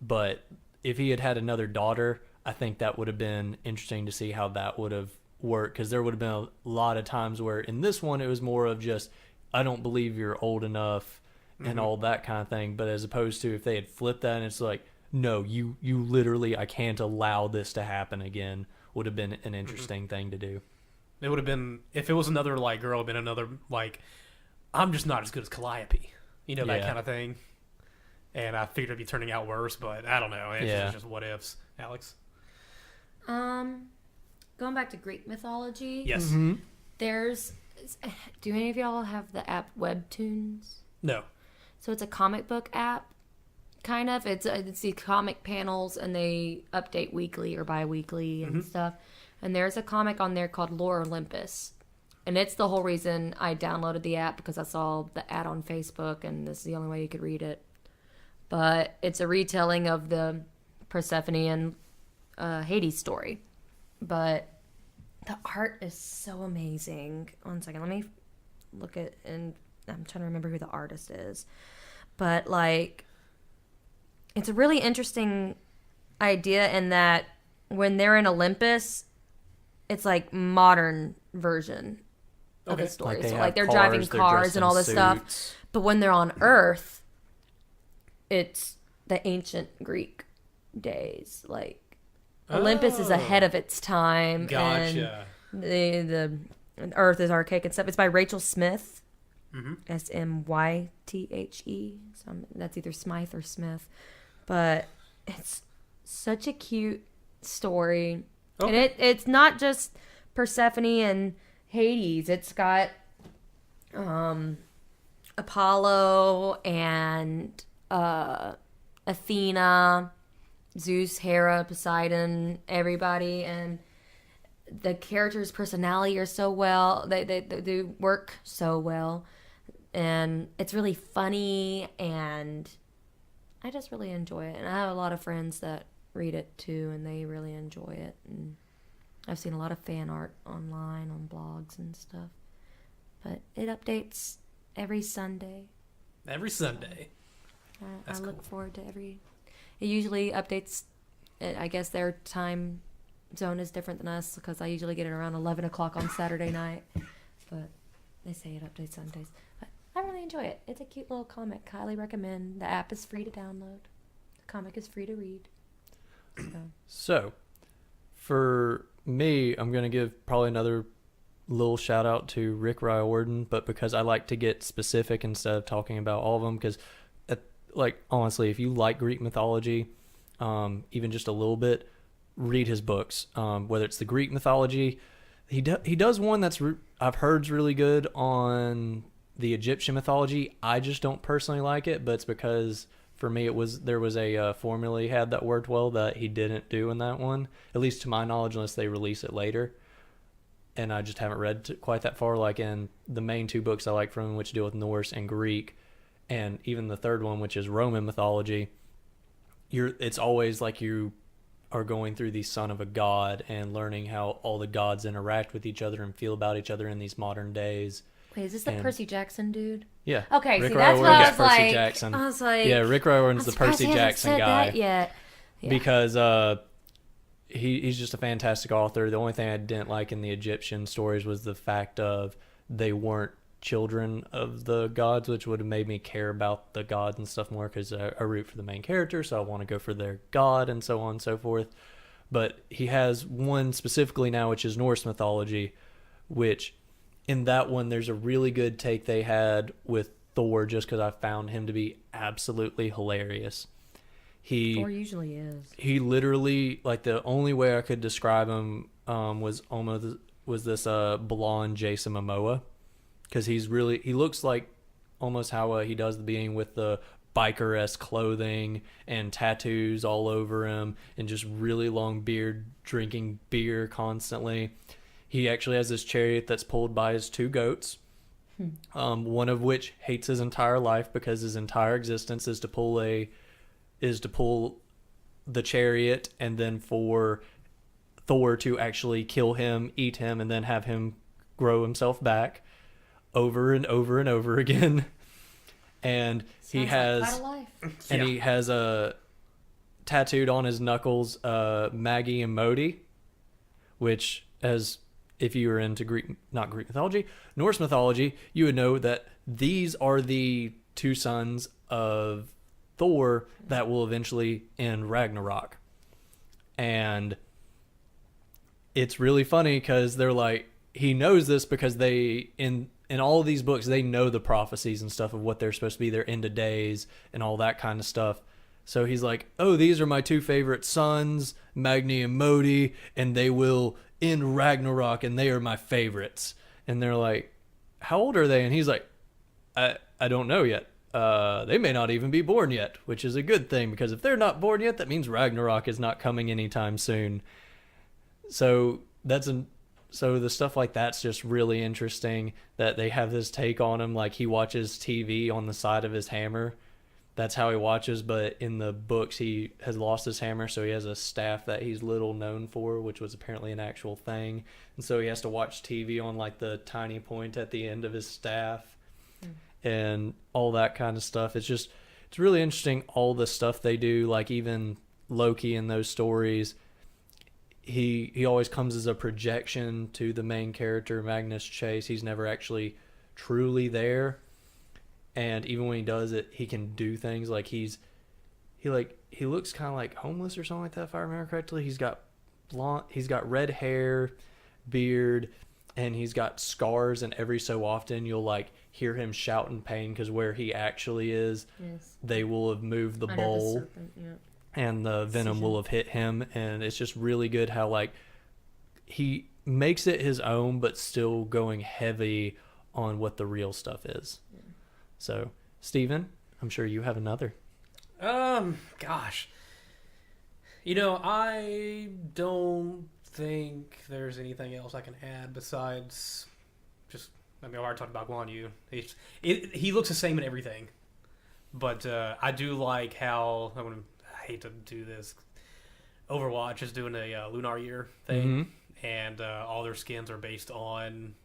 But if he had had another daughter, I think that would have been interesting to see how that would have worked, because there would have been a lot of times where in this one it was more of just, I don't believe you're old enough and all that kind of thing. But as opposed to if they had flipped that and it's like, no, you literally, I can't allow this to happen again, would have been an interesting thing to do. It would have been, if it was another like girl, it would have been another like, I'm just not as good as Calliope, that kind of thing. And I figured it'd be turning out worse, but I don't know. It's just what ifs. Alex, going back to Greek mythology. yes, There's. Do any of y'all have the app Webtoons? no, So it's a comic book app. Kind of. It's these comic panels, and they update weekly or bi-weekly and stuff. And there's a comic on there called Lore Olympus. And it's the whole reason I downloaded the app, because I saw the ad on Facebook, and this is the only way you could read it. But it's a retelling of the Persephone and Hades story. But the art is so amazing. One second, let me look at, and I'm trying to remember who the artist is. But, like, it's a really interesting idea in that when they're in Olympus, it's like modern version of the story. Like they're driving cars and all this stuff. But when they're on Earth, it's the ancient Greek days. Like Olympus is ahead of its time. Gotcha. And the Earth is archaic and stuff. It's by Rachel Smith. Smythe. So that's either Smythe or Smith. But it's such a cute story. And it's not just Persephone and Hades. It's got Apollo and Athena, Zeus, Hera, Poseidon, everybody. And the characters' personality are so well. They work so well. And it's really funny, and I just really enjoy it. And I have a lot of friends that read it too, and they really enjoy it. And I've seen a lot of fan art online on blogs and stuff. But it updates every Sunday. Every Sunday. I look forward to every... It usually updates... I guess their time zone is different than us, because I usually get it around 11 o'clock on Saturday night. But they say it updates Sundays. But I really enjoy it. It's a cute little comic. Highly recommend. The app is free to download. The comic is free to read. So, for me, I'm going to give probably another little shout out to Rick Riordan, but because I like to get specific instead of talking about all of them, because, honestly, if you like Greek mythology, even just a little bit, read his books. Whether it's the Greek mythology, he does one that's I've heard's really good on the Egyptian mythology. I just don't personally like it, but it's because for me there was a formula he had that worked well that he didn't do in that one, at least to my knowledge, unless they release it later. And I just haven't read quite that far. Like in the main two books I like from him, which deal with Norse and Greek, and even the third one, which is Roman mythology, it's always like you are going through the son of a god and learning how all the gods interact with each other and feel about each other in these modern days. Wait, is this the And- Percy Jackson dude? Yeah. Okay, Rick see, that's what Riordan's I was Percy like. Jackson. I was like, Yeah, Rick Riordan's I'm the surprised Percy he hasn't Jackson said guy. that yet. Yeah. Because he's just a fantastic author. The only thing I didn't like in the Egyptian stories was the fact of they weren't children of the gods, which would have made me care about the gods and stuff more, because I root for the main character, so I want to go for their god and so on and so forth. But he has one specifically now, which is Norse mythology, which in that one there's a really good take they had with Thor, just because I found him to be absolutely hilarious. Thor usually is. He literally, like, the only way I could describe him was this blonde Jason Momoa, because he looks like almost how he does the being, with the biker-esque clothing and tattoos all over him and just really long beard, drinking beer constantly. He actually has this chariot that's pulled by his 2 goats, one of which hates his entire life because his entire existence is to pull the chariot, and then for Thor to actually kill him, eat him, and then have him grow himself back over and over and over again. And he has he has a tattooed on his knuckles Maggie and Modi, which, as if you were into Norse mythology, you would know that these are the 2 sons of Thor that will eventually end Ragnarok. And it's really funny because they're like, he knows this because they in all of these books, they know the prophecies and stuff of what they're supposed to be, their end of days and all that kind of stuff. So he's like, oh, these are my 2 favorite sons, Magni and Modi, and they will end Ragnarok, and they are my favorites. And they're like, how old are they? And he's like, I don't know yet. They may not even be born yet, which is a good thing, because if they're not born yet, that means Ragnarok is not coming anytime soon. So the stuff like that's just really interesting, that they have this take on him. Like, he watches TV on the side of his hammer. That's how he watches, but in the books he has lost his hammer, so he has a staff that he's little known for, which was apparently an actual thing. And so he has to watch TV on, like, the tiny point at the end of his staff and all that kind of stuff. It's really interesting, all the stuff they do. Like, even Loki in those stories, he always comes as a projection to the main character, Magnus Chase. He's never actually truly there. And even when he does it, he can do things like he looks kind of like homeless or something like that, if I remember correctly. He's got red hair, beard, and he's got scars, and every so often you'll, like, hear him shout in pain, because where he actually is, they will have moved the bowl, and the venom will have hit him. And it's just really good how, like, he makes it his own, but still going heavy on what the real stuff is. So, Steven, I'm sure you have another. Gosh. I don't think there's anything else I can add besides just, I already talked about Guan Yu. He looks the same in everything. But I do like how, I hate to do this, Overwatch is doing a Lunar Year thing, and all their skins are based on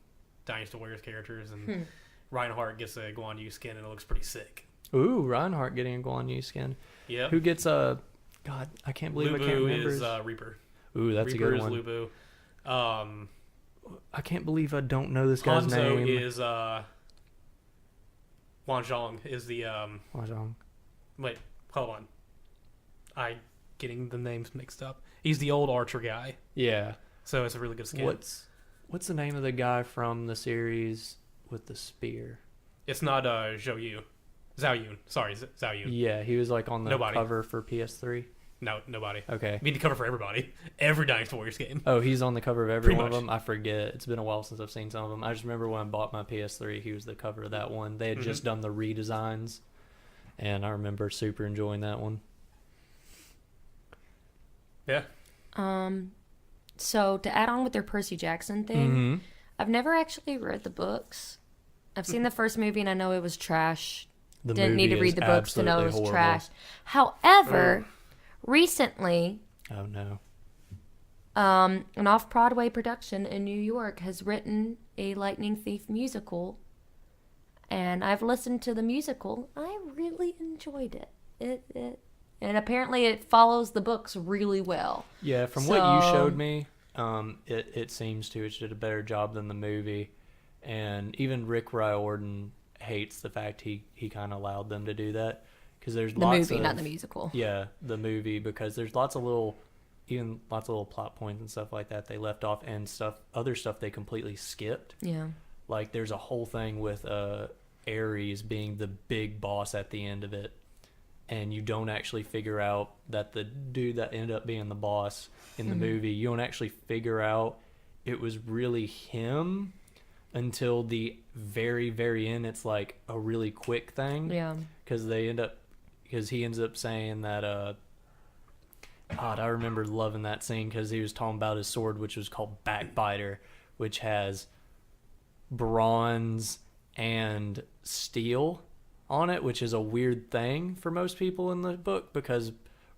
Dynasty Warriors characters, and Reinhardt gets a Guan Yu skin, and it looks pretty sick. Ooh, Reinhardt getting a Guan Yu skin. Yeah. Who gets a... God, I can't believe I can't remember. Is Reaper. Ooh, that's Reaper a good one. Reaper is Lubu. I can't believe I don't know this guy's Hanzo name. is Wan Zhong is the Wan Zhong. Wait, hold on. I getting the names mixed up. He's the old archer guy. Yeah. So it's a really good skin. What's the name of the guy from the series with the spear? It's not Zhou Yu. Zhao Yun. Sorry, Zhao Yun. Yeah, he was like on the cover for PS3. No, nobody. Okay. I mean, the cover for everybody. Every Dynasty Warriors game. Oh, he's on the cover of every Pretty one of much. them? I forget. It's been a while since I've seen some of them. I just remember when I bought my PS3, he was the cover of that one. They had just done the redesigns, and I remember super enjoying that one. Yeah. So to add on with their Percy Jackson thing, I've never actually read the books. I've seen the first movie and I know it was trash. Didn't need to read the books to know it was trash. However, recently Oh no. An off-Broadway production in New York has written a Lightning Thief musical, and I've listened to the musical. I really enjoyed it. And apparently it follows the books really well. Yeah, from what you showed me, it seems to. It did a better job than the movie. And even Rick Riordan hates the fact he kind of allowed them to do that. Because there's The lots movie, of, not the musical. Yeah, the movie, because there's lots of little plot points and stuff like that they left off, and other stuff they completely skipped. Yeah. Like there's a whole thing with Ares being the big boss at the end of it, and you don't actually figure out that the dude that ended up being the boss in the movie, you don't actually figure out it was really him until the very, very end. It's like a really quick thing. Yeah. Because he ends up saying that, God, I remember loving that scene because he was talking about his sword, which was called Backbiter, which has bronze and steel on it, which is a weird thing for most people in the book because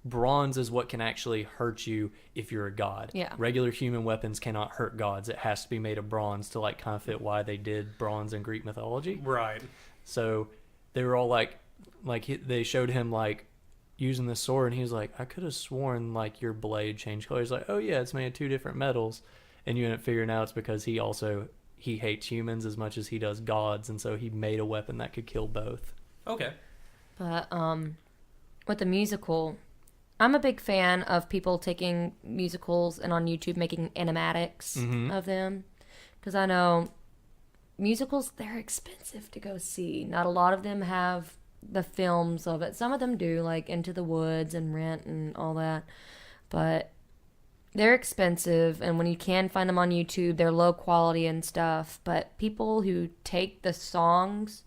bronze is what can actually hurt you if you're a god. Yeah. Regular human weapons cannot hurt gods. It has to be made of bronze to like kind of fit why they did bronze in Greek mythology. Right. So they were all like they showed him like using the sword, and he was like, I could have sworn like your blade changed color. He's like, oh yeah, it's made of 2 different metals. And you end up figuring out it's because he hates humans as much as he does gods, and so he made a weapon that could kill both. Okay. But with the musical, I'm a big fan of people taking musicals and on YouTube making animatics of them. Because I know musicals, they're expensive to go see. Not a lot of them have the films of it. Some of them do, like Into the Woods and Rent and all that. But they're expensive, and when you can find them on YouTube, they're low quality and stuff. But people who take the songs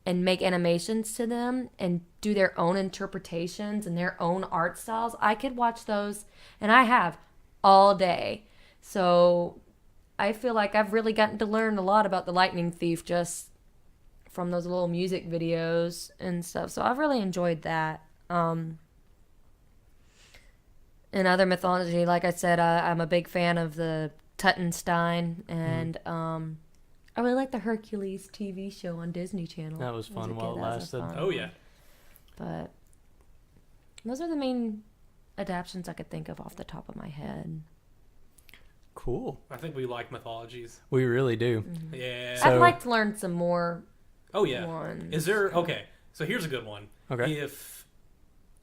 and make animations to them and do their own interpretations and their own art styles, I could watch those, and I have, all day. So I feel like I've really gotten to learn a lot about the Lightning Thief just from those little music videos and stuff. So I've really enjoyed that. In other mythology, like I said, I'm a big fan of the Tuttenstein, and I really like the Hercules TV show on Disney Channel. That was fun while it lasted. Oh, yeah. But those are the main adaptations I could think of off the top of my head. Cool. I think we like mythologies. We really do. Yeah. So- I'd like to learn some more. Oh, yeah. ones. Is there... Okay, so here's a good one. Okay. If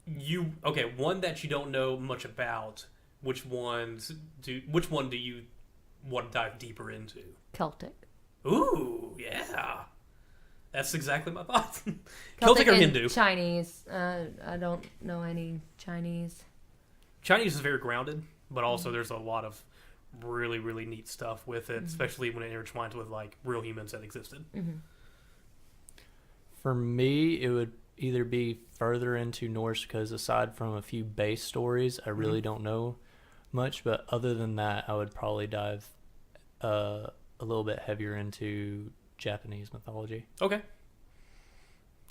you... Okay, one that you don't know much about, which one do you want to dive deeper into? Celtic. Ooh, yeah. That's exactly my thoughts. Celtic or and Hindu? Chinese. I don't know any Chinese. Chinese is very grounded, but also there's a lot of really, really neat stuff with it, especially when it intertwines with like real humans that existed. For me, it would either be further into Norse because aside from a few base stories, I really don't know much. But other than that, I would probably dive a little bit heavier into Japanese mythology. Okay.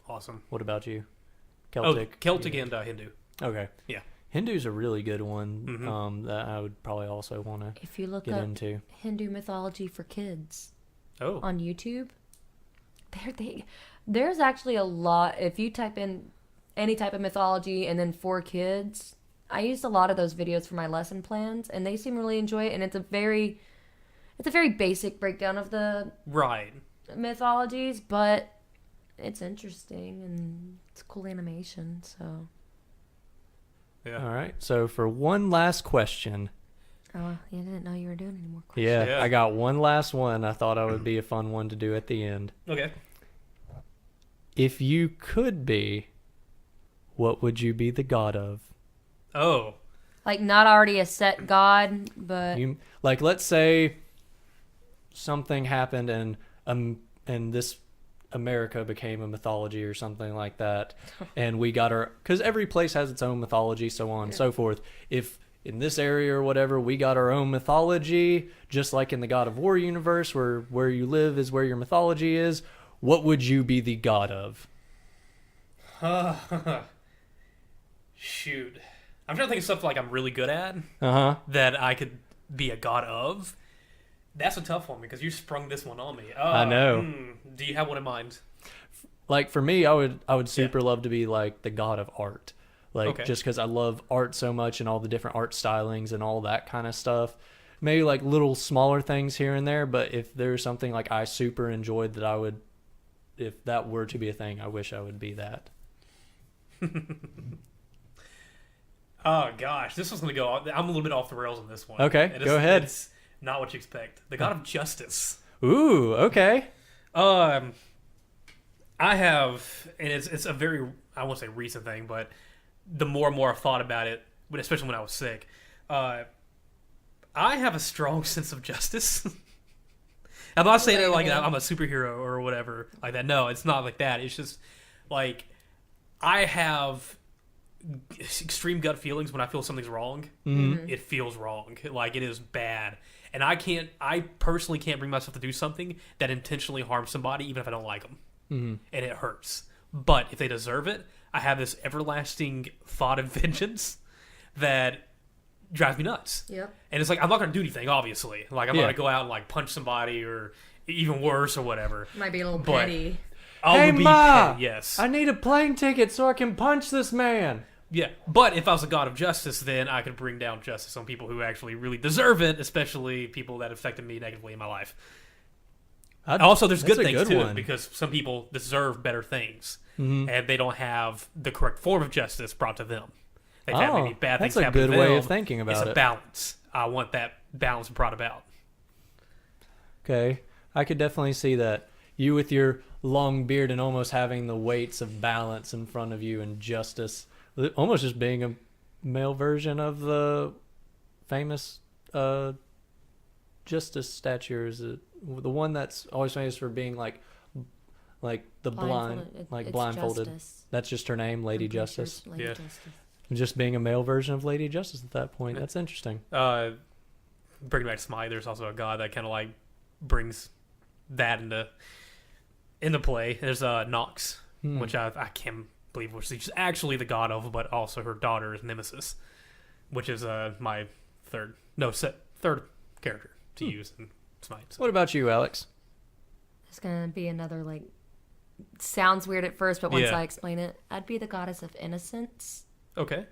Awesome. What about you? Celtic and Hindu. Okay. Yeah. Hindu's a really good one that I would probably also want to If you look get up into. Hindu mythology for kids Oh. on YouTube, there's actually a lot. If you type in any type of mythology and then for kids, I used a lot of those videos for my lesson plans, and they seem to really enjoy it. And it's a very basic breakdown of the Right. mythologies, but it's interesting and it's cool animation. So, Yeah. All right. So for one last question. oh, you didn't know you were doing any more questions. Yeah, Yeah. I got one last one. I thought I would be a fun one to do at the end. Okay. If you could be, what would you be the god of? Oh. Like not already a set god, but Like, let's say something happened and this America became a mythology or something like that, and we got because every place has its own mythology, so on and so forth. If in this area or whatever we got our own mythology, just like in the God of War universe, where you live is where your mythology is, what would you be the god of? Shoot. I'm trying to think of stuff like I'm really good at Uh-huh. that I could be a god of. That's a tough one because you sprung this one on me. I know. Do you have one in mind? Like for me, I would super love to be like the god of art. Like just because I love art so much and all the different art stylings and all that kind of stuff. Maybe like little smaller things here and there, but if there's something like I super enjoyed that I would, if that were to be a thing, I wish I would be that. Oh gosh, this one's gonna go. I'm a little bit off the rails on this one. Okay, go ahead. It's not what you expect. The god of justice. Ooh, okay. I have, and it's a very, I won't say recent thing, but the more and more I've thought about it, but especially when I was sick, I have a strong sense of justice. I'm not saying that like I'm a superhero or whatever like that. No, it's not like that. It's just like I have extreme gut feelings when I feel something's wrong. It feels wrong, like it is bad, and I personally can't bring myself to do something that intentionally harms somebody, even if I don't like them, and it hurts. But if they deserve it, I have this everlasting thought of vengeance that drives me nuts. Yep. And it's like I'm not going to do anything, obviously. Like I'm not going to go out and like punch somebody or even worse or whatever. Might be a little petty. I'll be petty, yes. I need a plane ticket so I can punch this man. Yeah, but if I was a god of justice, then I could bring down justice on people who actually really deserve it, especially people that affected me negatively in my life. Also, there's good things too, because some people deserve better things, and they don't have the correct form of justice brought to them. They've had maybe bad things happen to them. That's a good way of thinking about it. It's a balance. I want that balance brought about. Okay, I could definitely see that. You with your long beard and almost having the weights of balance in front of you and justice. Almost just being a male version of the famous justice statue. Is it the one that's always famous for being like the blindfolded? Justice. That's just her name, Lady Justice. Lady Justice. Just being a male version of Lady Justice at that point. That's interesting. Bringing back Smite, there's also a god that kind of like brings that into play. There's Nox, which I can't believe which she's actually the god of, but also her daughter is Nemesis, which is my third character to use in Smite. So. What about you, Alex? It's gonna be another like sounds weird at first, but once I explain it, I'd be the goddess of innocence. Okay.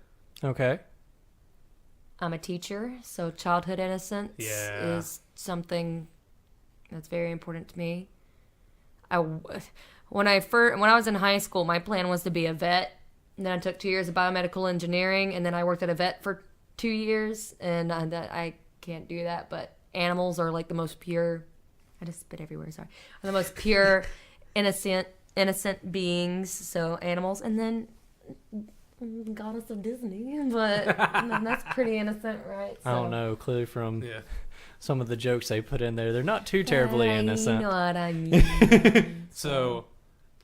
I'm a teacher, so childhood innocence is something that's very important to me. When I was in high school, my plan was to be a vet. And then I took 2 years of biomedical engineering, and then I worked at a vet for 2 years. And I can't do that. But animals are like the most pure. I just spit everywhere. Sorry. Are the most pure, innocent beings. So animals, and then goddess of Disney. But that's pretty innocent, right? So, I don't know. Clearly from some of the jokes they put in there, they're not too terribly innocent. You know what I mean. So,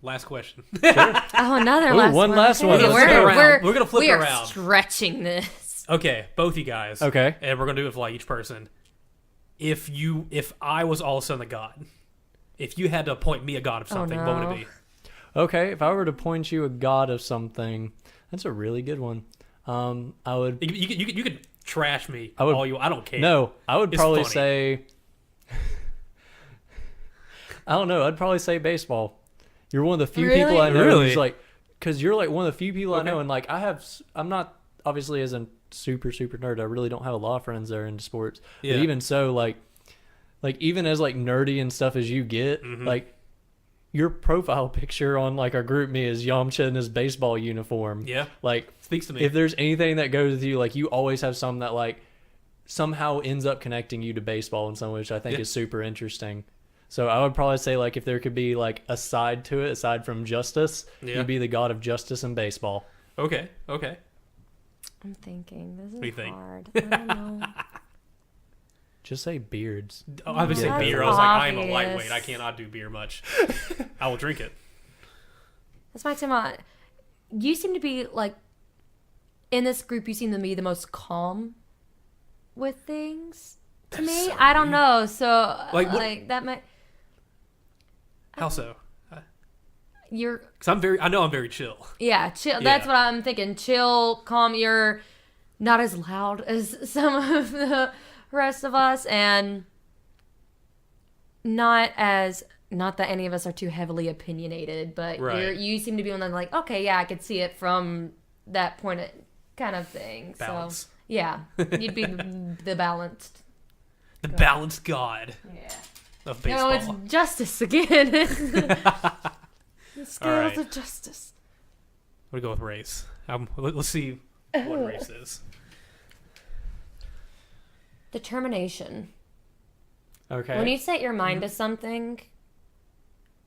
last question. Sure. Oh, another last one. One last one. We're going to flip it around. We're stretching this. Okay, both you guys. Okay. And we're going to do it for like each person. If I was all of a sudden a god, if you had to appoint me a god of something, what would it be? Okay, if I were to appoint you a god of something, that's a really good one. I would. You could trash me all you. I don't care. No, I would probably funny. say. I don't know. I'd probably say baseball. You're one of the few people I know who's like, because you're like one of the few people I know, and like I'm not obviously as a super nerd. I really don't have a lot of friends that are into sports. Yeah. But even so, like even as like nerdy and stuff as you get, like your profile picture on like our group me is Yamcha in his baseball uniform. Yeah, like speaks to me. If there's anything that goes with you, like you always have some that like somehow ends up connecting you to baseball in some way, which I think is super interesting. So I would probably say like if there could be like a side to it aside from justice, you'd be the god of justice in baseball. Okay. I'm thinking this What do you is think? hard. I don't know. Just say beards. Oh, I would say That's beer. I was like, I am a obvious. lightweight. I cannot do beer much. I will drink it. That's my time. You seem to be like in this group. You seem to be the most calm with things. To me, I don't know. So like that might. How so? You're. Because I know I'm very chill. Yeah, chill. Yeah. That's what I'm thinking. Chill, calm. You're not as loud as some of the rest of us, and not that any of us are too heavily opinionated, but Right. you seem to be one that's like, okay, yeah, I could see it from that point of kind of thing. Balance. So yeah, you'd be the balanced. The balanced god Yeah. of No, baseball. it's justice again. The scales All right. of justice. I'm gonna go with Rayce. Let's see what Rayce is. Determination. Okay. When you set your mind to something,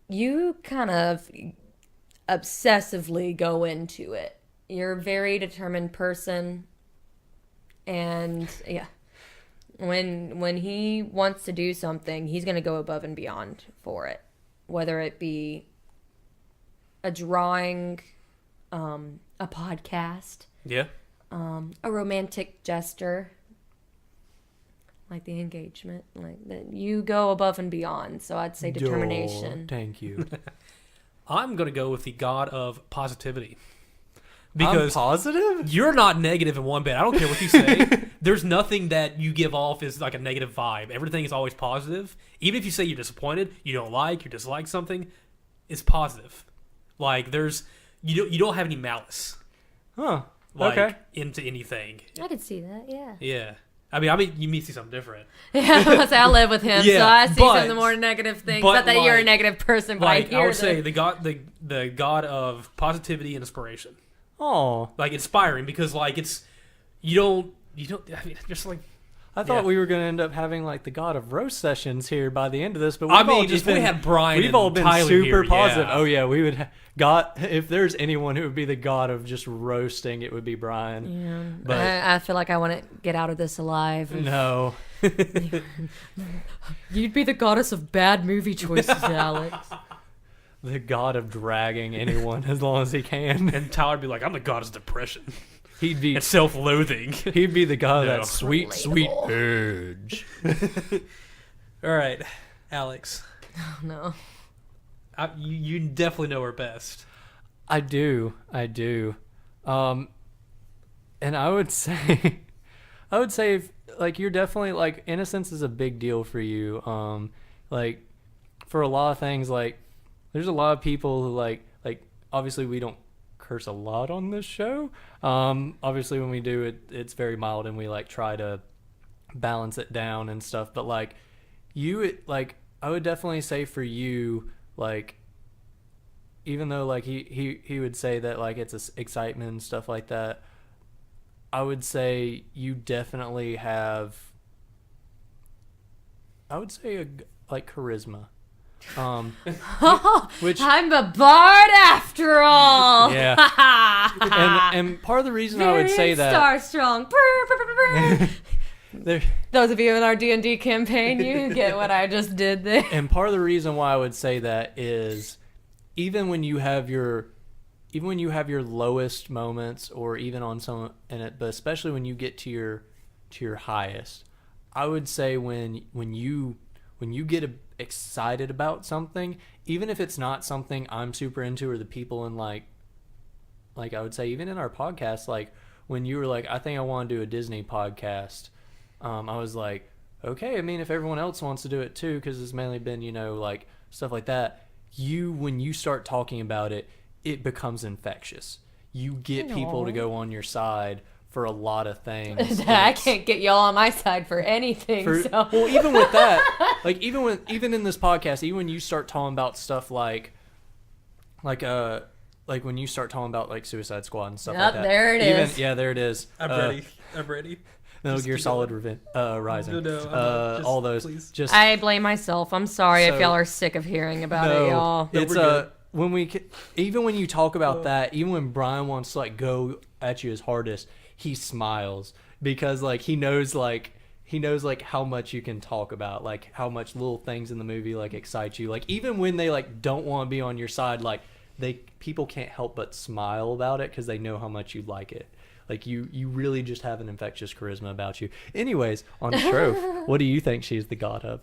you kind of obsessively go into it. You're a very determined person, and yeah, when he wants to do something, he's going to go above and beyond for it, whether it be a drawing, a podcast, Yeah. a romantic gesture, like the engagement, like that. You go above and beyond. So I'd say determination. Thank you. I'm gonna go with the god of positivity. I'm Because positive? you're not negative in one bit. I don't care what you say. There's nothing that you give off is like a negative vibe. Everything is always positive. Even if you say you're disappointed, you don't like, you dislike something, it's positive. Like you don't have any malice. Huh. Like Okay. into anything. I could see that, yeah. Yeah. I mean, you may see something different. Yeah, I live with him, Yeah, so I see but- some of the more negative things. but Not that you're a like- negative person, but Like I hear would say, the god of positivity and inspiration. Oh, Like inspiring because like it's you don't. I mean, just like I thought Yeah. we were going to end up having like the god of roast sessions here by the end of this, but I we've all mean, just if we been, had Brian we've and all been Tyler super here, positive. yeah. Oh yeah, we would if there's anyone who would be the god of just roasting, it would be Brian. Yeah. But- I feel like I want to get out of this alive. No, You'd be the goddess of bad movie choices, Alex. the god of dragging anyone as long as he can. and Tyler would be like, I'm the god of depression He'd be and self-loathing. he'd be the god No. of that sweet edge. All right, Alex, No. you definitely know her best. I do. And I would say, if, like, you're definitely, like, innocence is a big deal for you. Like, for a lot of things, like, there's a lot of people who, like, obviously we don't curse a lot on this show. Obviously when we do it, it's very mild and we, like, try to balance it down and stuff. But, like, I would definitely say for you, like, even though like he would say that like it's excitement and stuff like that, I would say you definitely have, I would say like charisma, which I'm a bard after all. yeah, and part of the reason I would say that Star strong. there, Those of you in our D&D campaign, you get what I just did there. and part of the reason why I would say that is even when you have your lowest moments, or even on some in it, but especially when you get to your highest, I would say when you get excited about something, even if it's not something I'm super into or the people in like I would say even in our podcast, like when you were like, I think I want to do a Disney podcast, I was like, okay, I mean if everyone else wants to do it too, because it's mainly been like stuff like that. When you start talking about it, it becomes infectious. You get people to go on your side for a lot of things. I can't get y'all on my side for anything. So. Well, even with that, like even in this podcast, even when you start talking about stuff like when you start talking about like Suicide Squad and stuff like that. There it is. Yeah, there it is. I'm ready. Metal Gear Solid Rising. No, all those. please. Just I blame myself. I'm sorry if So- y'all are sick of hearing about it, y'all. It's we're good. even when you talk about that, even when Brian wants to like go at you his hardest, he smiles because like he knows how much you can talk about, like how much little things in the movie like excite you. Like even when they like don't want to be on your side, like people can't help but smile about it because they know how much you like it. Like you really just have an infectious charisma about you. Anyways, on Trove, what do you think she's the god of?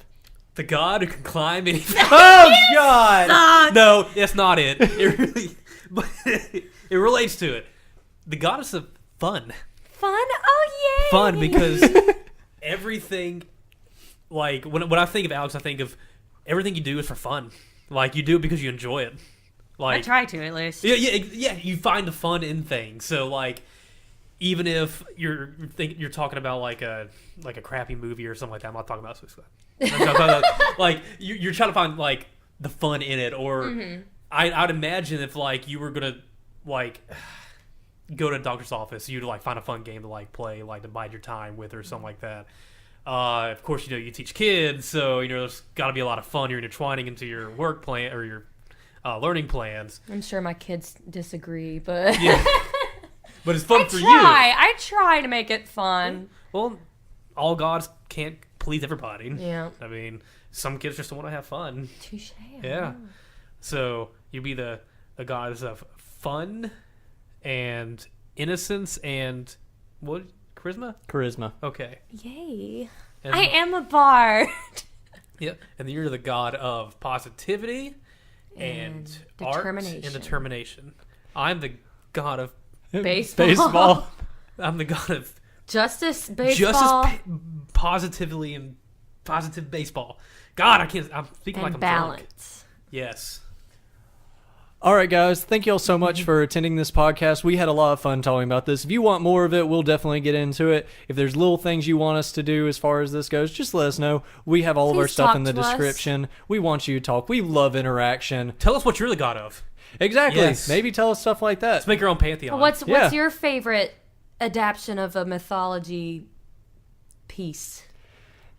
The god who can climb anything. Oh God! No, that's not it. It really, but it relates to it. The goddess of fun. Fun? Oh fun because everything, like when I think of Alex, I think of everything you do is for fun. Like you do it because you enjoy it. Like I try to at least. yeah. You find the fun in things. So like, even if you're talking about like a crappy movie or something like that, I'm not talking about Suicide. I'm talking about, like you're trying to find like the fun in it, or I'd imagine if like you were gonna like go to a doctor's office, you'd like find a fun game to like play, like to bide your time with or something like that. Of course, you teach kids, so there's got to be a lot of fun you're intertwining into your work plan or your learning plans. I'm sure my kids disagree, but Yeah. But it's fun for you. I try to make it fun. Well, all gods can't please everybody. Yeah. I mean, some kids just want to have fun. Touche. Yeah. So you be the goddess of fun and innocence and what? Charisma. Okay. Yay. And, I am a bard. Yeah. And then you're the god of positivity and art determination. and determination. I'm the god of Baseball. I'm the god of Justice baseball. positively and positive baseball. God, I'm speaking and like I'm balance. drunk. Yes. All right, guys. Thank you all so much for attending this podcast. We had a lot of fun talking about this. If you want more of it, we'll definitely get into it. If there's little things you want us to do as far as this goes, just let us know. We have all of our Please stuff talk in the to us. description. We want you to talk. We love interaction. Tell us what you're the god of. Exactly. Yes. Maybe tell us stuff like that. Let's make our own pantheon. What's Yeah. your favorite adaptation of a mythology piece?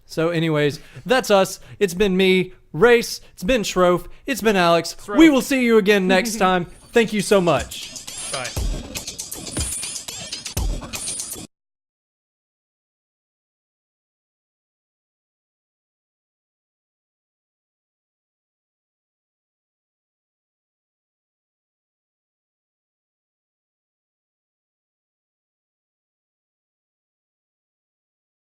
So anyways, that's us. It's been me, Rayce. It's been Shroff. It's been Alex. Shroff. We will see you again next time. Thank you so much. Bye.